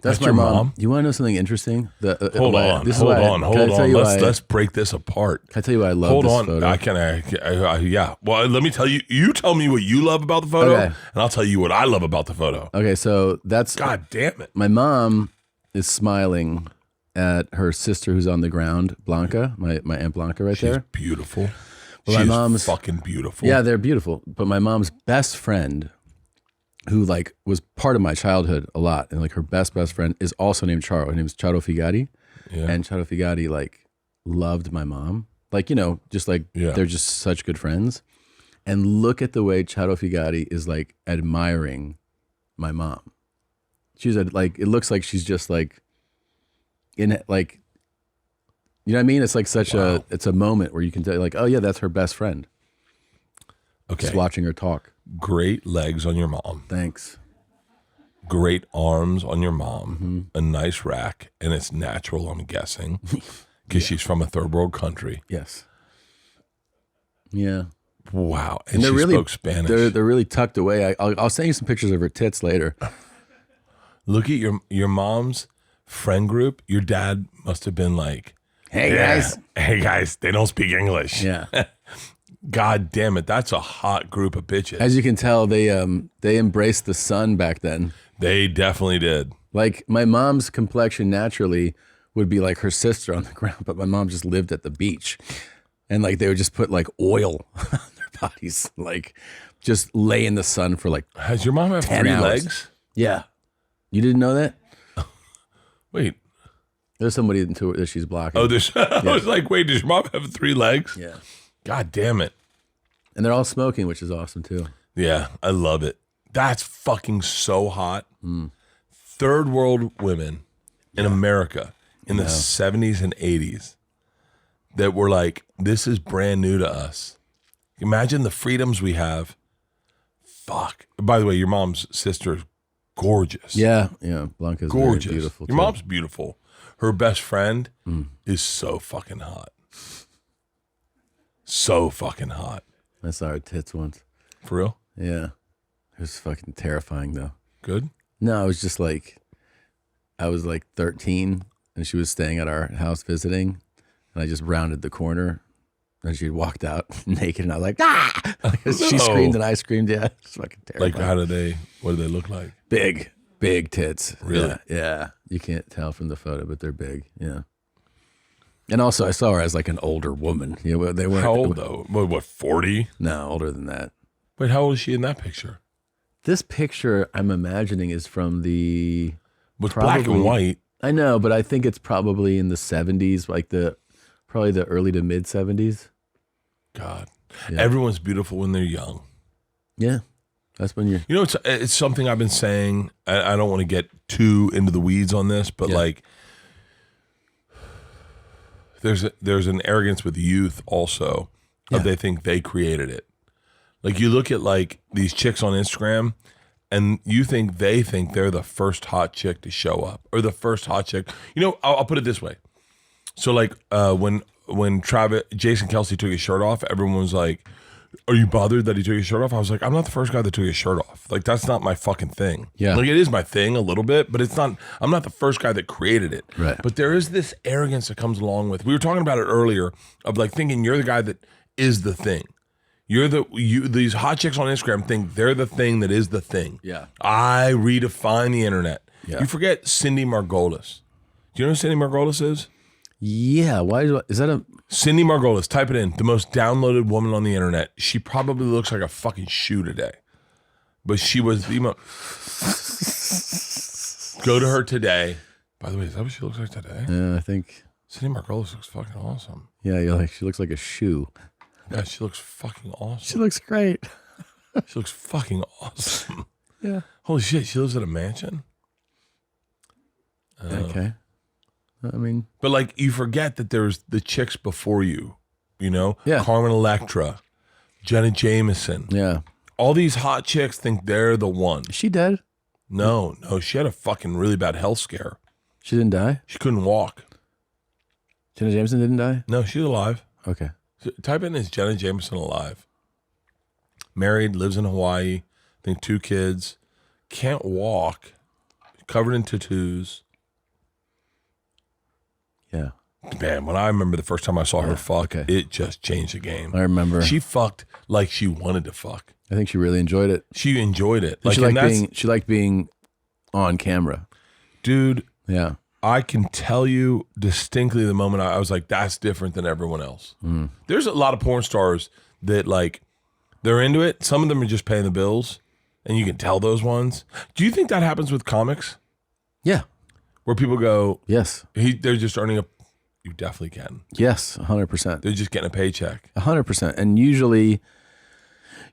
my your mom. You want to know something interesting? Hold on. Let's break this apart. Can I tell you why I love this photo? Yeah. Well, let me tell you. You tell me what you love about the photo, and I'll tell you what I love about the photo. Okay, so that's... God damn it. My mom is smiling at her sister who's on the ground, Blanca, my Aunt Blanca there. She's beautiful. Well, my mom's fucking beautiful. Yeah, they're beautiful. But my mom's best friend, who like was part of my childhood a lot, and like her best friend is also named Charo. Her name is Charo Figati. Yeah. And Charo Figati like loved my mom. Like, you know, just like they're just such good friends. And look at the way Charo Figati is like admiring my mom. She's like, it looks like she's just like in like, you know what I mean? It's like it's a moment where you can tell like, oh yeah, that's her best friend. Okay. Just watching her talk. Great legs on your mom. Thanks. Great arms on your mom. A nice rack, and it's natural, I'm guessing, because she's from a third world country. Yes. Yeah. Wow. And she spoke Spanish. They're really tucked away. I'll send you some pictures of her tits later. Look at your mom's friend group. Your dad must have been like, hey guys, they don't speak English. Yeah. God damn it, that's a hot group of bitches. As you can tell, they embraced the sun back then. They definitely did. Like my mom's complexion naturally would be like her sister on the ground, but my mom just lived at the beach, and like they would just put like oil on their bodies, like just lay in the sun for like. Has your mom have 3 hours. legs? Yeah, you didn't know that? Wait. There's somebody into it that she's blocking. Oh, there's. I was like, wait, does your mom have 3 legs? Yeah. God damn it. And they're all smoking, which is awesome too. Yeah, I love it. That's fucking so hot. Third world women in America in the 70s and 80s that were like, this is brand new to us. Imagine the freedoms we have. Fuck. By the way, your mom's sister is gorgeous. Yeah. Blanca's gorgeous. Very beautiful Your mom's beautiful. Her best friend is so fucking hot. So fucking hot. I saw her tits once. For real? Yeah. It was fucking terrifying though. Good? No, I was just like, I was like 13 and she was staying at our house visiting and I just rounded the corner and she walked out naked and I was like, ah! She screamed and I screamed. Yeah, it's fucking terrifying. Like what do they look like? Big tits. Really? Yeah. You can't tell from the photo, but they're big. Yeah. And also I saw her as like an older woman. You know, they weren't. How old though? What, 40? No, older than that. Wait, how old is she in that picture? This picture I'm imagining is from the It's black and white. I know, but I think it's probably in the 70s, like probably the early to mid 70s. God. Yeah. Everyone's beautiful when they're young. Yeah. That's when you're. You know, it's something I've been saying. I don't want to get too into the weeds on this, but like, there's an arrogance with youth also. Of they think they created it. Like you look at like these chicks on Instagram, and you think they're the first hot chick to show up or the first hot chick. You know, I'll put it this way. So like when Jason Kelce took his shirt off, everyone was like, are you bothered that he took his shirt off? I was like, I'm not the first guy that took his shirt off. Like, that's not my fucking thing. Yeah. Like, it is my thing a little bit, but I'm not the first guy that created it. Right. But there is this arrogance that comes along with, we were talking about it earlier, of like thinking you're the guy that is the thing. These hot chicks on Instagram think they're the thing that is the thing. Yeah. I redefine the internet. Yeah. You forget Cindy Margolis. Do you know who Cindy Margolis is? Yeah. Is that a. Cindy Margolis, type it in. The most downloaded woman on the internet. She probably looks like a fucking shoe today. But she was the most. Go to her today. By the way, is that what she looks like today? I think. Cindy Margolis looks fucking awesome. Yeah, she looks like a shoe. Yeah, she looks fucking awesome. She looks great. She looks fucking awesome. Yeah. Holy shit, she lives in a mansion? Okay. I mean, but like you forget that there's the chicks before you, you know? Yeah. Carmen Electra, Jenna Jameson. yeah. All these hot chicks think they're the one. Is she dead? No, she had a fucking really bad health scare. She didn't die? She couldn't walk. Jenna Jameson didn't die? No, she's alive. Okay. So type in, is Jenna Jameson alive? Married, lives in Hawaii, I think 2 kids, can't walk, covered in tattoos. Yeah. Man, when I remember the first time I saw her fuck, it just changed the game. I remember. She fucked like she wanted to fuck. I think she really enjoyed it. She enjoyed it. She liked being on camera. Dude, Yeah. I can tell you distinctly the moment I was like, that's different than everyone else. There's a lot of porn stars that like, they're into it. Some of them are just paying the bills, and you can tell those ones. Do you think that happens with comics? Yeah. Where people go, Yes. they're just earning a, you definitely can. Yes. 100%. They're just getting a paycheck. 100%. And usually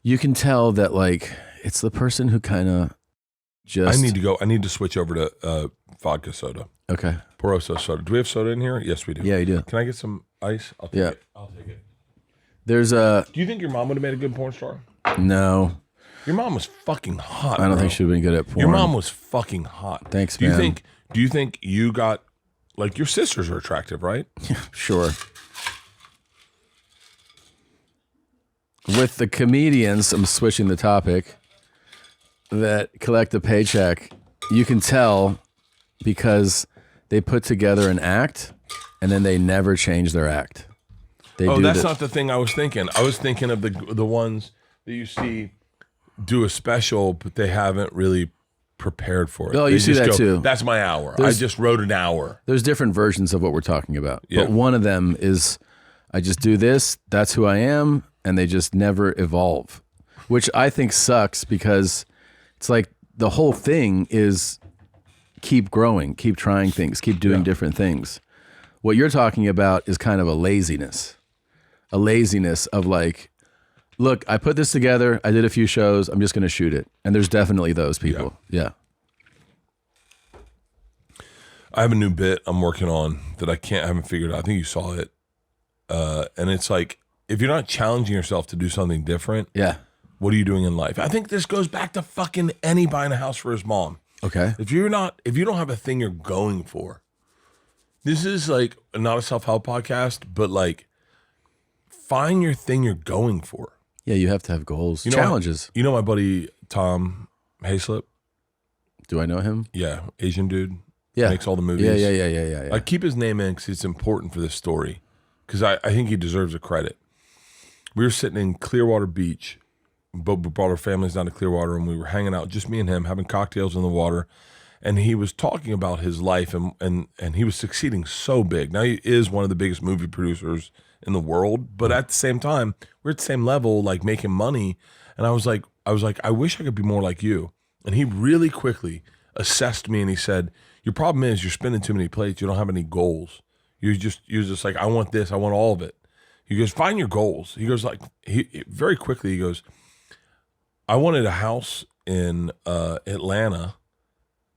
you can tell that like it's the person who kind of just. I need to switch over to vodka soda. Okay. Poroso soda. Do we have soda in here? Yes, we do. Yeah, you do. Can I get some ice? I'll take it. I'll take it. There's a. Do you think your mom would have made a good porn star? No. Your mom was fucking hot. I don't bro. think she would have been good at porn. Your mom was fucking hot. Thanks, do you man. Do you think you got, like, your sisters are attractive, right? Sure. With the comedians, I'm switching the topic, that collect a paycheck, you can tell because they put together an act and then they never change their act. That's not the thing I was thinking. I was thinking of the ones that you see do a special, but they haven't really prepared for it. Oh, They you see just that go, too. That's my hour. I There's- just wrote an hour. There's different versions of what we're talking about. Yeah. But one of them is I just do this, that's who I am, and they just never evolve, which I think sucks because it's like the whole thing is keep growing, keep trying things, keep doing different things. What you're talking about is kind of a laziness of like, look, I put this together, I did a few shows, I'm just going to shoot it. And there's definitely those people. Yeah. I have a new bit I'm working on that I haven't figured out. I think you saw it. And it's like, if you're not challenging yourself to do something different, Yeah. what are you doing in life? I think this goes back to fucking Annie buying a house for his mom. Okay. If you don't have a thing you're going for, this is like not a self-help podcast, but like find your thing you're going for. Yeah, you have to have goals, You know, challenges. You know my buddy Tom Hayslip? Do I know him? Yeah, Asian dude. Yeah. Makes all the movies. Yeah. I keep his name in because it's important for this story because I think he deserves a credit. We were sitting in Clearwater Beach. We brought our families down to Clearwater and we were hanging out, just me and him, having cocktails in the water. And he was talking about his life and he was succeeding so big. Now he is one of the biggest movie producers in the world, but at the same time, we're at the same level, like making money. And I was like, I wish I could be more like you. And he really quickly assessed me and he said, your problem is you're spinning too many plates. You don't have any goals. You're just like, I want this. I want all of it. He goes, find your goals. He goes very quickly, he goes, I wanted a house in Atlanta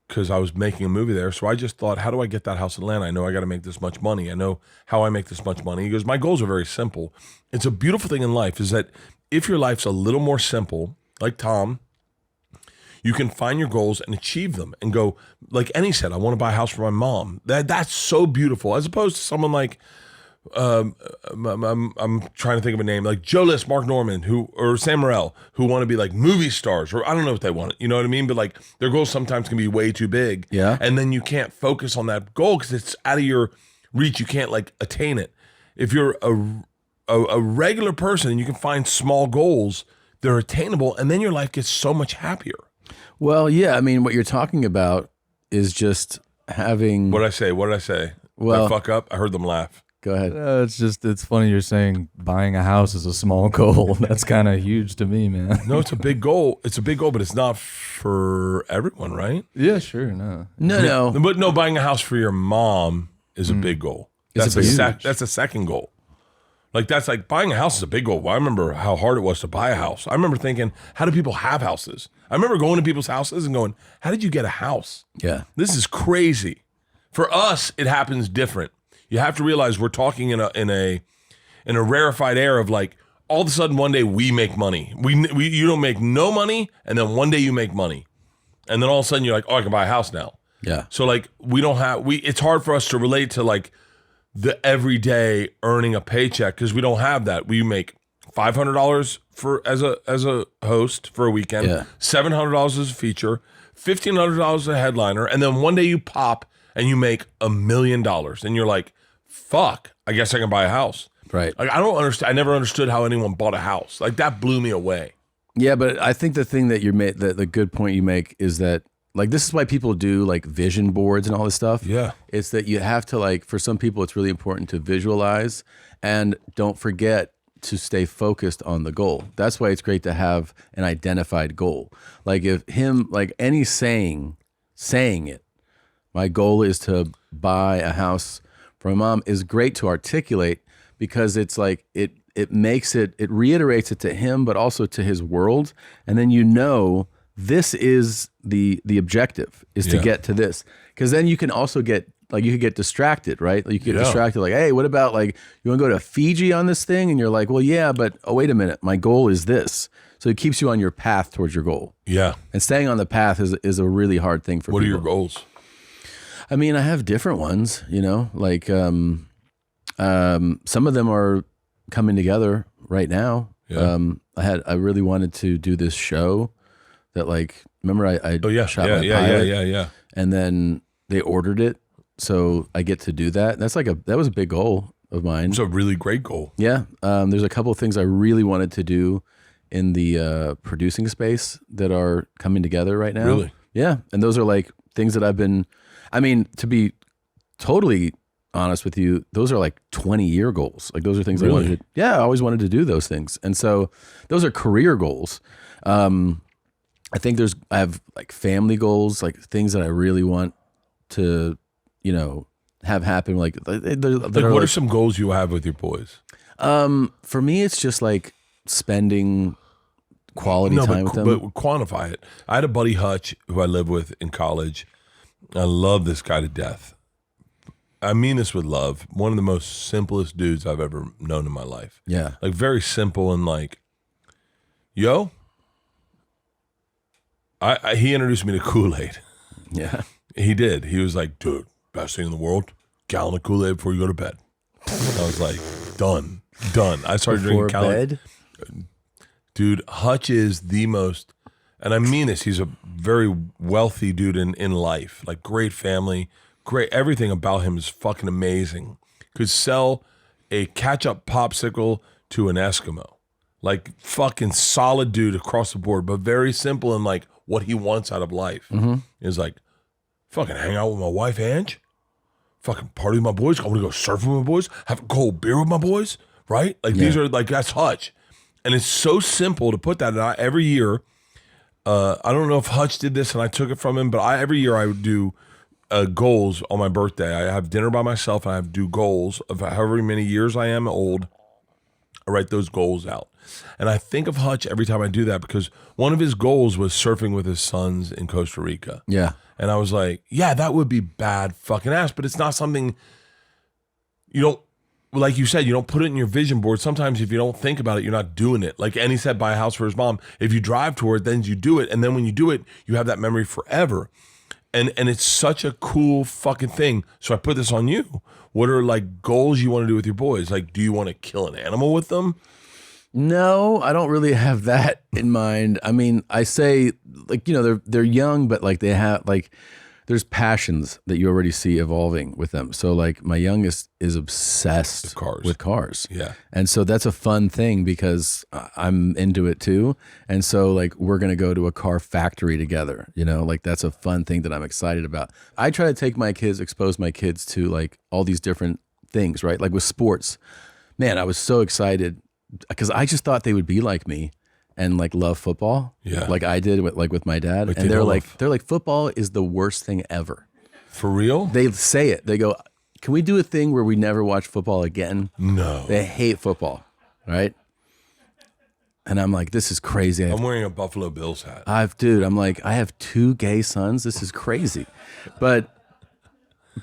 because I was making a movie there. So I just thought, how do I get that house in Atlanta? I know I got to make this much money. I know how I make this much money. He goes, my goals are very simple. It's a beautiful thing in life is that if your life's a little more simple, like Tom, you can find your goals and achieve them and go, like Annie said, I want to buy a house for my mom. That's so beautiful. As opposed to someone like, I'm trying to think of a name, like Joe List, Mark Norman, or Sam Morril, who want to be like movie stars, or I don't know what they want. You know what I mean? But like their goals sometimes can be way too big. Yeah. And then you can't focus on that goal because it's out of your reach. You can't like attain it. If you're a regular person and you can find small goals, they're attainable, and then your life gets so much happier. Well, yeah. I mean, what you're talking about is just having. What did I say? Well, Did I fuck up? I heard them laugh. Go ahead. It's funny you're saying buying a house is a small goal. That's kind of huge to me, man. No, it's a big goal. It's a big goal, but it's not for everyone, right? Yeah, sure, no. No. But no, buying a house for your mom is a big goal. It's That's a second goal. Like that's like buying a house is a big goal. Well, I remember how hard it was to buy a house. I remember thinking, how do people have houses? I remember going to people's houses and going, how did you get a house? Yeah. This is crazy. For us, it happens different. You have to realize we're talking in a rarefied air of like all of a sudden one day we make money. You don't make no money, and then one day you make money, and then all of a sudden you're like, oh, I can buy a house now. Yeah. So like it's hard for us to relate to like the everyday earning a paycheck because we don't have that. We make $500 as a host for a weekend, Yeah. $700 as a feature, $1,500 as a headliner, and then one day you pop and you make $1 million, and you're like, fuck, I guess I can buy a house. Right. Like I don't understand. I never understood how anyone bought a house. Like that blew me away. Yeah, but I think the thing that you made, the good point you make is that like this is why people do like vision boards and all this stuff. Yeah. It's that you have to like, for some people, it's really important to visualize and don't forget to stay focused on the goal. That's why it's great to have an identified goal. Like if any saying it, my goal is to buy a house for my mom is great to articulate because it's like it reiterates it to him, but also to his world. And then this is the objective is to get to this. Because then you can also get like you could get distracted, right? Like you could get distracted, like, hey, what about like you want to go to Fiji on this thing? And you're like, well, yeah, but oh, wait a minute, my goal is this. So it keeps you on your path towards your goal. Yeah. And staying on the path is a really hard thing for people. What are your goals? I mean, I have different ones, like some of them are coming together right now. Yeah. I really wanted to do this show that like, remember I shot my pilot? Yeah. And then they ordered it. So I get to do that. That's like that was a big goal of mine. It's a really great goal. Yeah. There's a couple of things I really wanted to do in the producing space that are coming together right now. Really? Yeah. And those are like things that to be totally honest with you, those are like 20-year goals. Like those are things I wanted to, I always wanted to do those things. And so those are career goals. I think I have like family goals, like things that I really want to, have happen. Like what are some goals you have with your boys? For me, it's just like spending quality time with them. But quantify it. I had a buddy Hutch who I lived with in college. I love this guy to death. I mean this with love. One of the most simplest dudes I've ever known in my life. Yeah. Like very simple and like, he introduced me to Kool-Aid. Yeah. He did. He was like, dude, best thing in the world, gallon of Kool-Aid before you go to bed. I was like, done. Done. I started Before drinking Cali. bed? Dude, Hutch is the most, and I mean this, he's a very wealthy dude in life. Like, great family, great, everything about him is fucking amazing. Could sell a ketchup popsicle to an Eskimo. Like, fucking solid dude across the board, but very simple in like what he wants out of life. Is like, fucking hang out with my wife, Ange. Fucking party with my boys. I want to go surf with my boys. Have a cold beer with my boys. Right? Like, these are like, that's Hutch. And it's so simple to put that out every year. I don't know if Hutch did this and I took it from him, but every year I would do goals on my birthday. I have dinner by myself and I do goals of however many years I am old. I write those goals out. And I think of Hutch every time I do that because one of his goals was surfing with his sons in Costa Rica. Yeah. And I was like, yeah, that would be bad fucking ass, but it's not something you don't, like you said, you don't put it in your vision board. Sometimes if you don't think about it, you're not doing it. Like Andy said, buy a house for his mom. If you drive to it, then you do it. And then when you do it, you have that memory forever. And it's such a cool fucking thing. So I put this on you. What are like goals you want to do with your boys? Like, do you want to kill an animal with them? No, I don't really have that in mind. I mean, I say like, you know, they're young, but like they have like, there's passions that you already see evolving with them. So like my youngest is obsessed with cars. Yeah. And so that's a fun thing because I'm into it too. And so like we're going to go to a car factory together, you know, like that's a fun thing that I'm excited about. I try to take my kids, expose my kids to like all these different things, right? Like with sports, man, I was so excited because I just thought they would be like me and like love football, like I did with my dad. Like and they're like football is the worst thing ever. For real? They say it. They go, can we do a thing where we never watch football again? No. They hate football, right? And I'm like, this is crazy. I'm wearing a Buffalo Bills hat. I'm like, I have 2 gay sons. This is crazy, but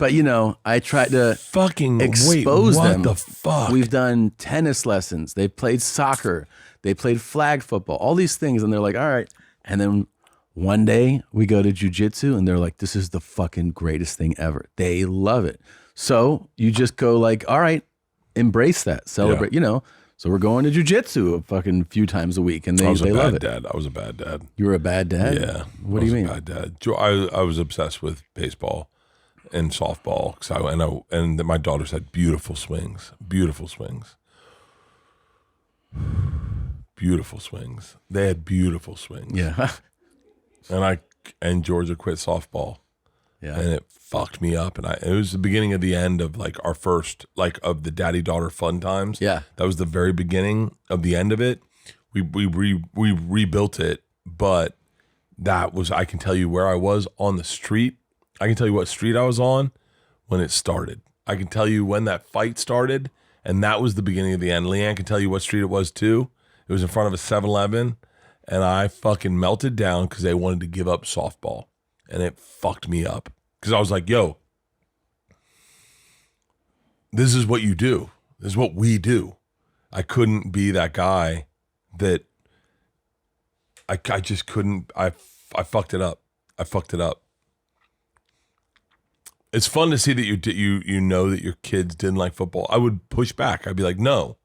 you know, I tried to fucking expose them. What the fuck? We've done tennis lessons. They've played soccer. They played flag football, all these things. And they're like, all right. And then one day we go to jujitsu and they're like, this is the fucking greatest thing ever. They love it. So you just go like, all right, embrace that, celebrate, you know. So we're going to jujitsu a fucking few times a week and they love it. I was a bad dad. You were a bad dad? Yeah. What do you mean? I was a bad dad. I was obsessed with baseball and softball and my daughters had beautiful swings. They had beautiful swings. Yeah. and Georgia quit softball. Yeah. And it fucked me up. And it was the beginning of the end of like our first, like of the daddy daughter fun times. Yeah. That was the very beginning of the end of it. We rebuilt it, but that was, I can tell you where I was on the street. I can tell you what street I was on when it started. I can tell you when that fight started, and that was the beginning of the end. Leanne can tell you what street it was too. It was in front of a 7-Eleven, and I fucking melted down because they wanted to give up softball, and it fucked me up because I was like, yo, this is what you do. This is what we do. I couldn't be that guy that I just couldn't. I fucked it up. It's fun to see that you know that your kids didn't like football. I would push back. I'd be like, no.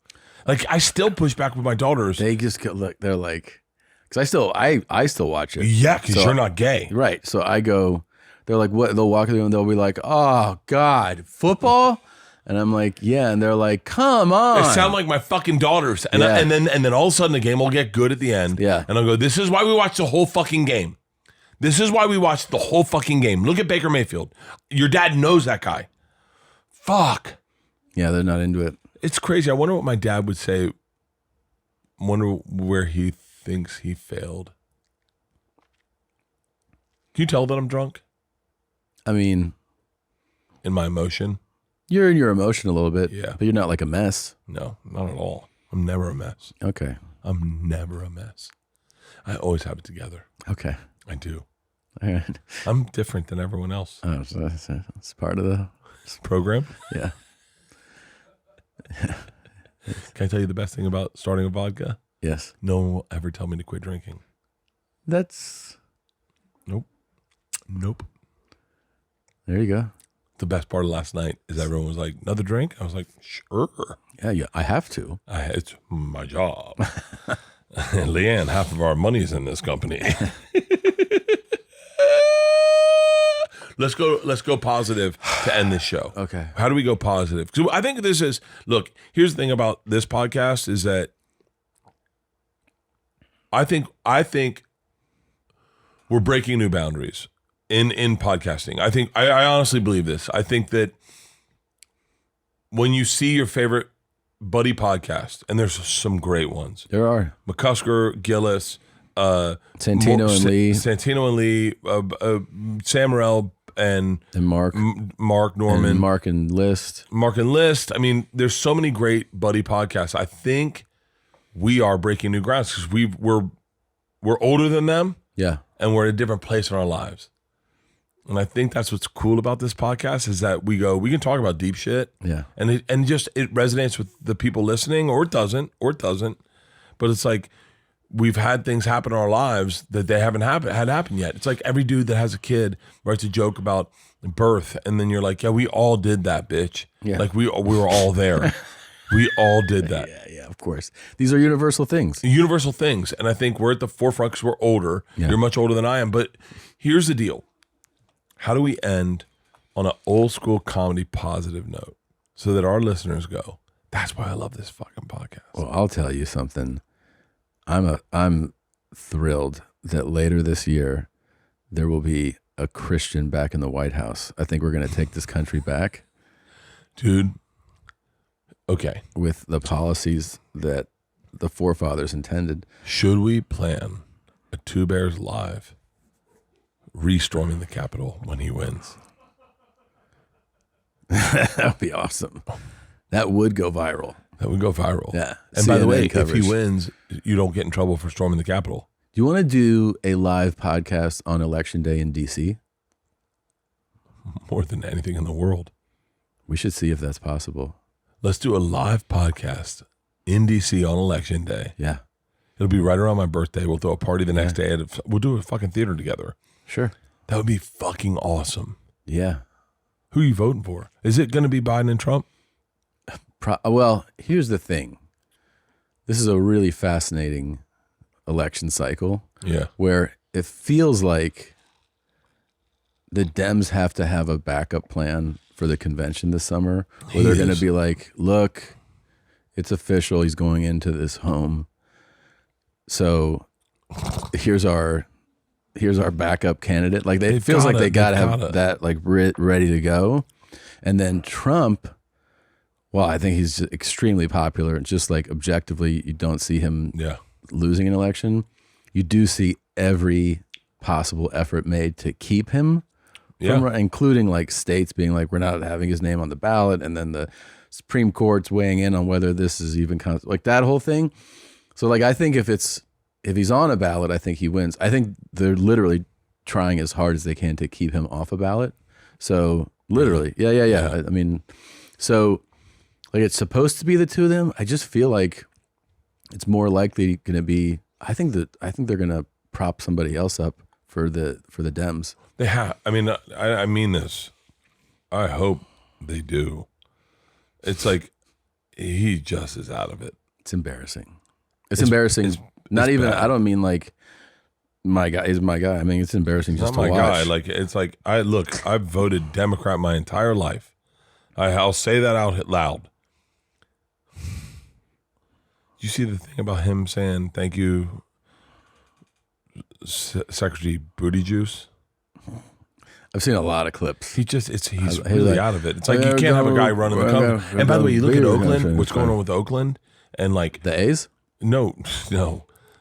Like I still push back with my daughters. They just go, look. They're like, because I still watch it. Yeah, because you're not gay, right? So I go. They're like, what? They'll walk in and they'll be like, oh God, football. And I'm like, yeah. And they're like, come on. They sound like my fucking daughters. And and then all of a sudden the game will get good at the end. Yeah. And I'll go, this is why we watch the whole fucking game. This is why we watched the whole fucking game. Look at Baker Mayfield. Your dad knows that guy. Fuck. Yeah, they're not into it. It's crazy. I wonder what my dad would say. I wonder where he thinks he failed. Can you tell that I'm drunk? I mean, in my emotion? You're in your emotion a little bit. Yeah. But you're not like a mess. No, not at all. I'm never a mess. Okay. I'm never a mess. I always have it together. Okay. I do. All right. I'm different than everyone else. Oh, so it's part of the program. Yeah. Can I tell you the best thing about starting a vodka? Yes. No one will ever tell me to quit drinking. That's. Nope. There you go. The best part of last night is everyone was like, another drink? I was like, sure. Yeah, I have to. It's my job. Leanne, half of our money is in this company. Let's go positive to end this show. Okay. How do we go positive? Because I think this is, look, here's the thing about this podcast is that I think we're breaking new boundaries in podcasting. I honestly believe this. I think that when you see your favorite buddy podcast, and there's some great ones. There are. McCusker, Gillis, Santino and Lee. Santino and Lee, Sam Morrell, and Mark. Mark Norman. And Mark and List. Mark and List. I mean, there's so many great buddy podcasts. I think we are breaking new grounds because we're older than them. Yeah. And we're at a different place in our lives. And I think that's what's cool about this podcast is that we can talk about deep shit. Yeah. And it resonates with the people listening, or it doesn't. But it's like we've had things happen in our lives that they haven't had happen yet. It's like every dude that has a kid writes a joke about birth, and then you're like, yeah, we all did that, bitch. Yeah. Like we were all there. We all did that. Yeah, of course. These are universal things. Universal things. And I think we're at the forefront because we're older. Yeah. You're much older than I am. But here's the deal. How do we end on an old school comedy positive note so that our listeners go, that's why I love this fucking podcast? Well, I'll tell you something. I'm thrilled that later this year there will be a Christian back in the White House. I think we're going to take this country back. Dude. Okay. With the policies that the forefathers intended. Should we plan a Two Bears Live re-storming the Capitol when he wins? That would be awesome. That would go viral. Yeah. And CNN by the way, coverage. if he wins, you don't get in trouble for storming the Capitol. Do you want to do a live podcast on Election Day in D.C.? More than anything in the world. We should see if that's possible. Let's do a live podcast in D.C. on Election Day. Yeah. It'll be right around my birthday. We'll throw a party the next day. We'll do a fucking theater together. Sure. That would be fucking awesome. Yeah. Who are you voting for? Is it going to be Biden and Trump? Well, here's the thing. This is a really fascinating election cycle. Yeah. Where it feels like the Dems have to have a backup plan for the convention this summer, where they're going to be like, look, it's official. He's going into this home. So here's our backup candidate. Like it feels like they got to have that like ready to go. And then Trump, well, I think he's just extremely popular. Just like objectively, you don't see him losing an election. You do see every possible effort made to keep him from, including like states being like, we're not having his name on the ballot. And then the Supreme Court's weighing in on whether this is even like that whole thing. So like, I think if he's on a ballot, I think he wins. I think they're literally trying as hard as they can to keep him off a ballot. So literally, yeah. I mean, so like it's supposed to be the two of them. I just feel like it's more likely going to be. I think they're going to prop somebody else up for the Dems. They have. I mean, I mean this. I hope they do. It's like he just is out of it. It's embarrassing. It's embarrassing. Not even. Bad. I don't mean like my guy is my guy. I mean it's embarrassing just to watch. Not my guy. Like it's like I've voted Democrat my entire life. I'll say that out loud. You see the thing about him saying thank you, Secretary Booty Juice? I've seen a lot of clips. He's really like, out of it. It's like you can't have a guy running the company. And by the way, you look at Oakland. What's going on with Oakland? And like the A's? No.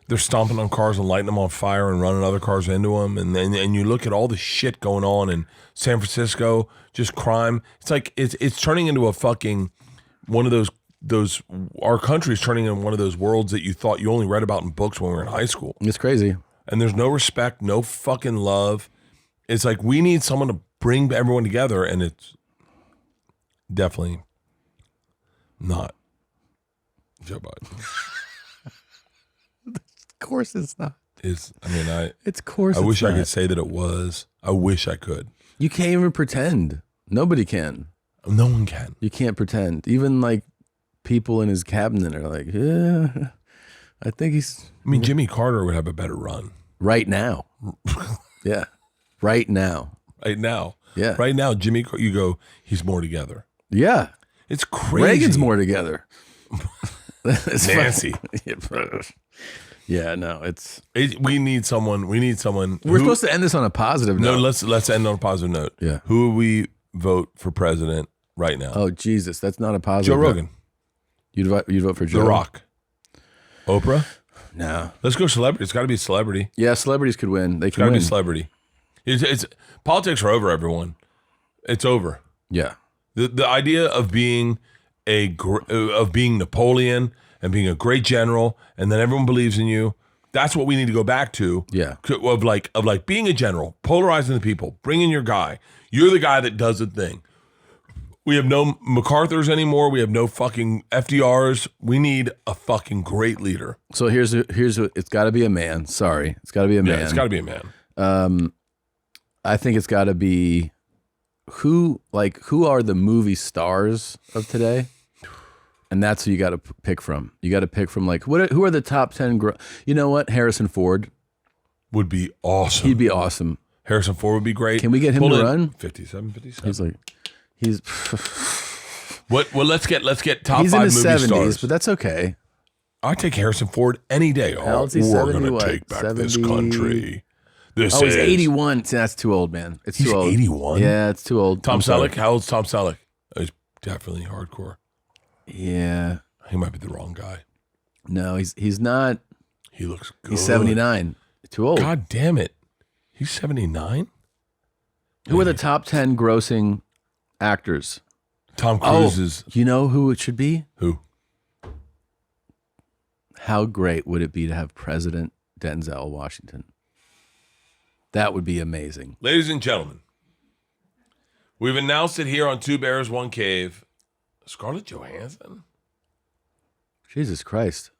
They're stomping on cars and lighting them on fire and running other cars into them. And then you look at all the shit going on in San Francisco, just crime. It's like it's turning into a fucking one of those. Our country's turning into one of those worlds that you thought you only read about in books when we were in high school. It's crazy. And there's no respect, no fucking love. It's like we need someone to bring everyone together, and it's definitely not Joe Biden. Of course it's not. It's course. I wish I could say that it was. I wish I could. You can't even pretend. Nobody can. No one can. You can't pretend. Even like people in his cabinet are like, yeah, I think he's I mean, Jimmy Carter would have a better run right now. Yeah, right now. right now. Yeah, Right now, you go, he's more together. yeah. It's crazy. Reagan's more together. It's Nancy. Yeah, no, We need someone. we're supposed to end this on a positive No, note. let's end on a positive note. Yeah. Who would we vote for president right now? Oh Jesus, that's not a positive. Joe note. Rogan. You'd vote for Joe. The Rock. Oprah. No. Let's go celebrity. It's got to be a celebrity. Yeah, celebrities could win. They It's can got to win. be a celebrity. It's politics are over, everyone. It's over. Yeah. The idea of being being Napoleon and being a great general, and then everyone believes in you. That's what we need to go back to. Yeah. Of like being a general, polarizing the people, bringing your guy. You're the guy that does the thing. We have no MacArthur's anymore. We have no fucking FDR's. We need a fucking great leader. So here's it's got to be a man. Sorry, it's got to be a man. Yeah, it's got to be a man. I think it's got to be who are the movie stars of today, and that's who you got to pick from. You got to pick from like who are the top 10? You know what? Harrison Ford Would be awesome. He'd be awesome. Harrison Ford would be great. Can we get him Pull to in run? 57, 57. He's like he's What? Well, let's get top he's in 5 his movie 70s, stars. but that's okay. I take Harrison Ford any day. How old's he, We're 70 gonna what? take back this 70? country. This Oh, he's is 81. See, that's too old, man. It's He's too old. 81? Yeah, it's too old. Tom I'm sorry. Selleck. How old's Tom Selleck? Oh, he's definitely hardcore. Yeah. He might be the wrong guy. No, he's not. He looks good. He's 79. Too old. God damn it. He's 79? Who are the top 10 grossing actors? Tom Cruise is You know who it should be? who? How great would it be to have President Denzel Washington? That would be amazing. Ladies and gentlemen, we've announced it here on Two Bears, One Cave. Scarlett Johansson? Jesus Christ.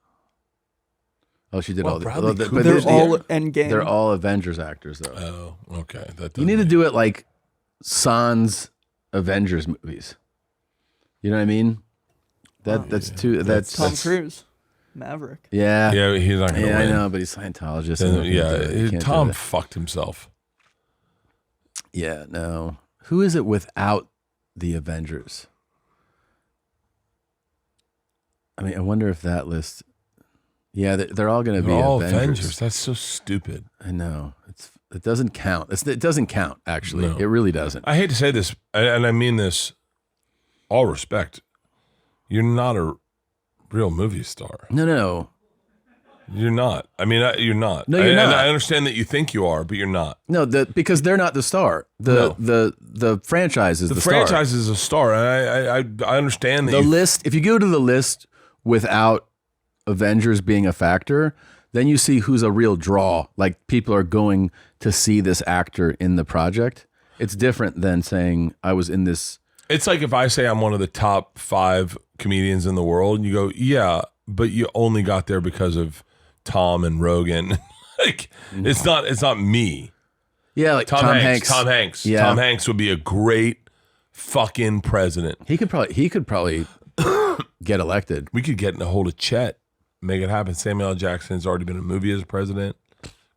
Oh, she did Well, all the. Bradley but Cooper- They're There's all the- Endgame. They're all Avengers actors, though. Oh, okay. That You need to doesn't- do it like Sans Avengers movies. You know what I mean? That's too. That's Tom Cruise, Maverick. Yeah. Yeah, he's not going to Yeah, I win. know, but he's Scientologist. Then, and he can't do Tom that. fucked himself. Yeah, no. Who is it without the Avengers? I mean, I wonder if that list. Yeah, they're all going to be They're all Avengers. Avengers. That's so stupid. I know. It doesn't count. It doesn't count, actually. No. It really doesn't. I hate to say this, and I mean this all respect. You're not a real movie star. No. You're not. I mean, you're not. No, you're not. And I understand that you think you are, but you're not. No, because they're not the star. The franchise is the star. franchise is a star. And I understand that. The list, if you go to the list without Avengers being a factor, then you see who's a real draw. Like people are going to see this actor in the project. It's different than saying I was in this. It's like if I say I'm one of the top 5 comedians in the world, and you go, yeah, but you only got there because of Tom and Rogan. Like it's not me. Yeah, like Tom Hanks. Tom Hanks. Yeah. Tom Hanks would be a great fucking president. He could probably get elected. We could get in a hold of Chet, make it happen. Samuel L. Jackson's already been in a movie as a president.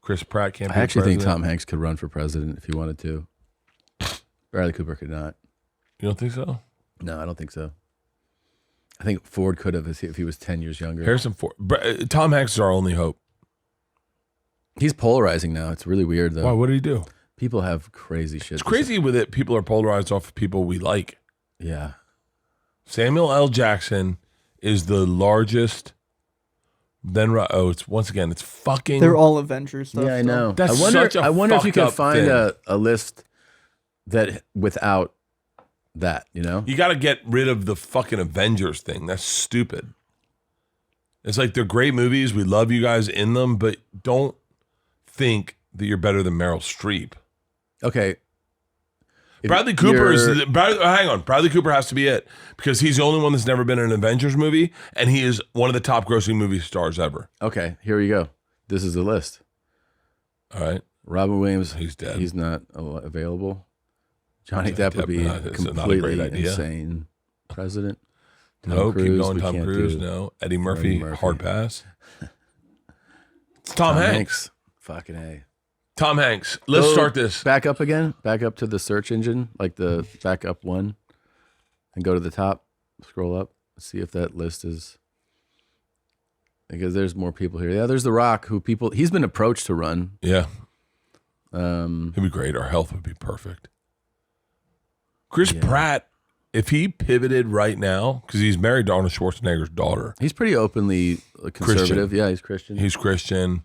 Chris Pratt can't be I actually think president. Tom Hanks could run for president if he wanted to. Bradley Cooper could not. You don't think so? No, I don't think so. I think Ford could have if he was 10 years younger. Harrison Ford. Tom Hanks is our only hope. He's polarizing now. It's really weird though. Why? What did he do? People have crazy shit. It's to say. crazy with it. People are polarized off of people we like. Yeah. Samuel L. Jackson is the largest. It's once again, it's fucking. They're all Avengers. Stuff, Yeah, I know. That's I such a wonder if you fucked could up find thing. a list that without that, you know? You got to get rid of the fucking Avengers thing. That's stupid. It's like they're great movies. We love you guys in them, but don't think that you're better than Meryl Streep. Okay. If Bradley Cooper you're- hang on. Bradley Cooper has to be it because he's the only one that's never been in an Avengers movie, and he is one of the top grossing movie stars ever. Okay, here we go. This is the list. All right. Robin Williams, He's dead. He's not available. Johnny Johnny Depp would Depp, be no, a it's not a completely great idea. insane president. No, keep Cruise, going. we Tom can't Cruise, do. no. Eddie Murphy, Murphy. hard pass. Tom Hanks. Fucking A. Tom Hanks. Let's Go start this. Back up again. Back up to the search engine, like the back up one, and go to the top. Scroll up. See if that list is. Because there's more people here. Yeah, there's The Rock, he's been approached to run. Yeah. It'd be great. Our health would be perfect. Chris Pratt, if he pivoted right now, because he's married to Arnold Schwarzenegger's daughter. He's pretty openly conservative. Christian. Yeah, he's Christian. He's Christian,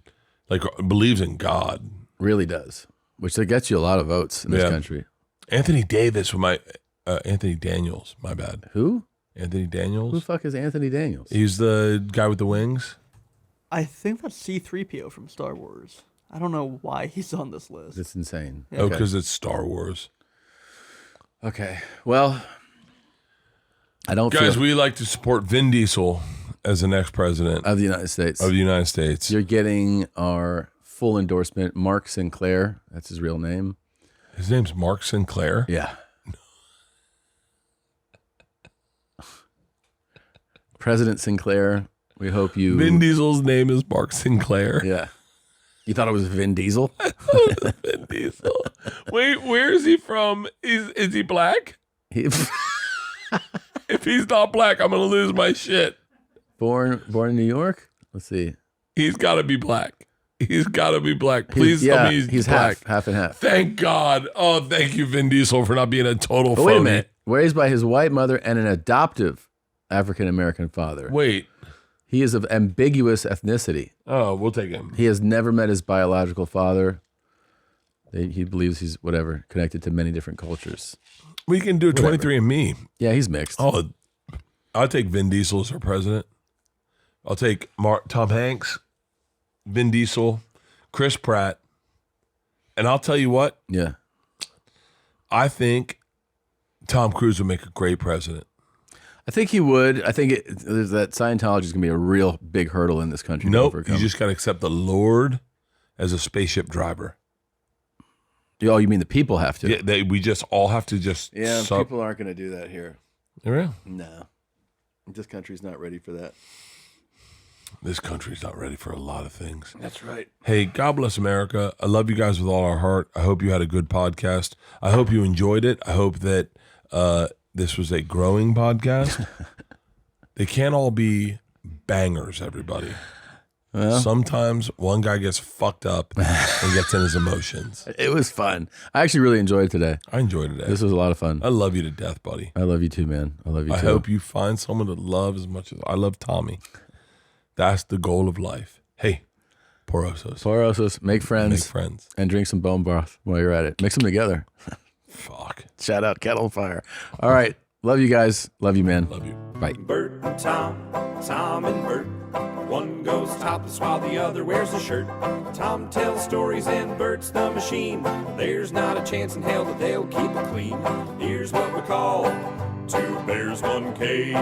like believes in God. Really does, which that gets you a lot of votes in this country. Anthony Daniels, my bad. Who? Anthony Who the Daniels. fuck is Anthony Daniels? He's the guy with the wings. I think that's C-3PO from Star Wars. I don't know why he's on this list. It's insane. Oh, because it's Star Wars. Okay. Well, I don't Guys, feel we like to support Vin Diesel as the next president of the United States. of the United States. You're getting our full endorsement. Mark Sinclair, that's his real name. His name's Mark Sinclair. Yeah. President Sinclair, we hope you. Vin Diesel's name is Mark Sinclair. Yeah. You thought it was Vin Diesel? Vin Diesel. Wait, where is he from? Is he black? He- If he's not black, I'm gonna lose my shit. born in New York? Let's see. He's got to be black. He's got to be black. Please tell me he's black. half and half. Thank God. Oh, thank you, Vin Diesel, for not being a total But phony. wait a minute. Raised by his white mother and an adoptive African American father. Wait. He is of ambiguous ethnicity. Oh, we'll take him. He has never met his biological father. He believes he's connected to many different cultures. We can do a 23andMe. Yeah, he's mixed. Oh, I'll take Vin Diesel as our president. I'll take Tom Hanks, Vin Diesel, Chris Pratt, and I'll tell you what. Yeah. I think Tom Cruise would make a great president. I think he would. I think there's that Scientology is going to be a real big hurdle in this country to Nope, overcome. you just got to accept the Lord as a spaceship driver. Oh, you mean the people have to? Yeah, we just all have to just. People aren't going to do that here. Yeah. No. This country's not ready for that. This country's not ready for a lot of things. That's right. Hey, God bless America. I love you guys with all our heart. I hope you had a good podcast. I hope you enjoyed it. I hope that this was a growing podcast. They can't all be bangers, everybody. Well, Sometimes one guy gets fucked up and gets in his emotions. it was fun. I actually really enjoyed today. I enjoyed it. This was a lot of fun. I love you to death, buddy. I love you too, man. I love you I too. hope you find someone to love as much as I love Tommy. That's the goal of life. Hey, Porosos. Porosos, make friends. Make friends. And drink some bone broth while you're at it. Mix them together. Fuck. Shout out Kettle Fire. All right. Love you guys. Love you, man. Love you. Bye. Bert and Tom, Tom and Bert. One goes topless while the other wears a shirt. Tom tells stories and Bert's the machine. There's not a chance in hell that they'll keep it clean. Here's what we call Two Bears, One Cave.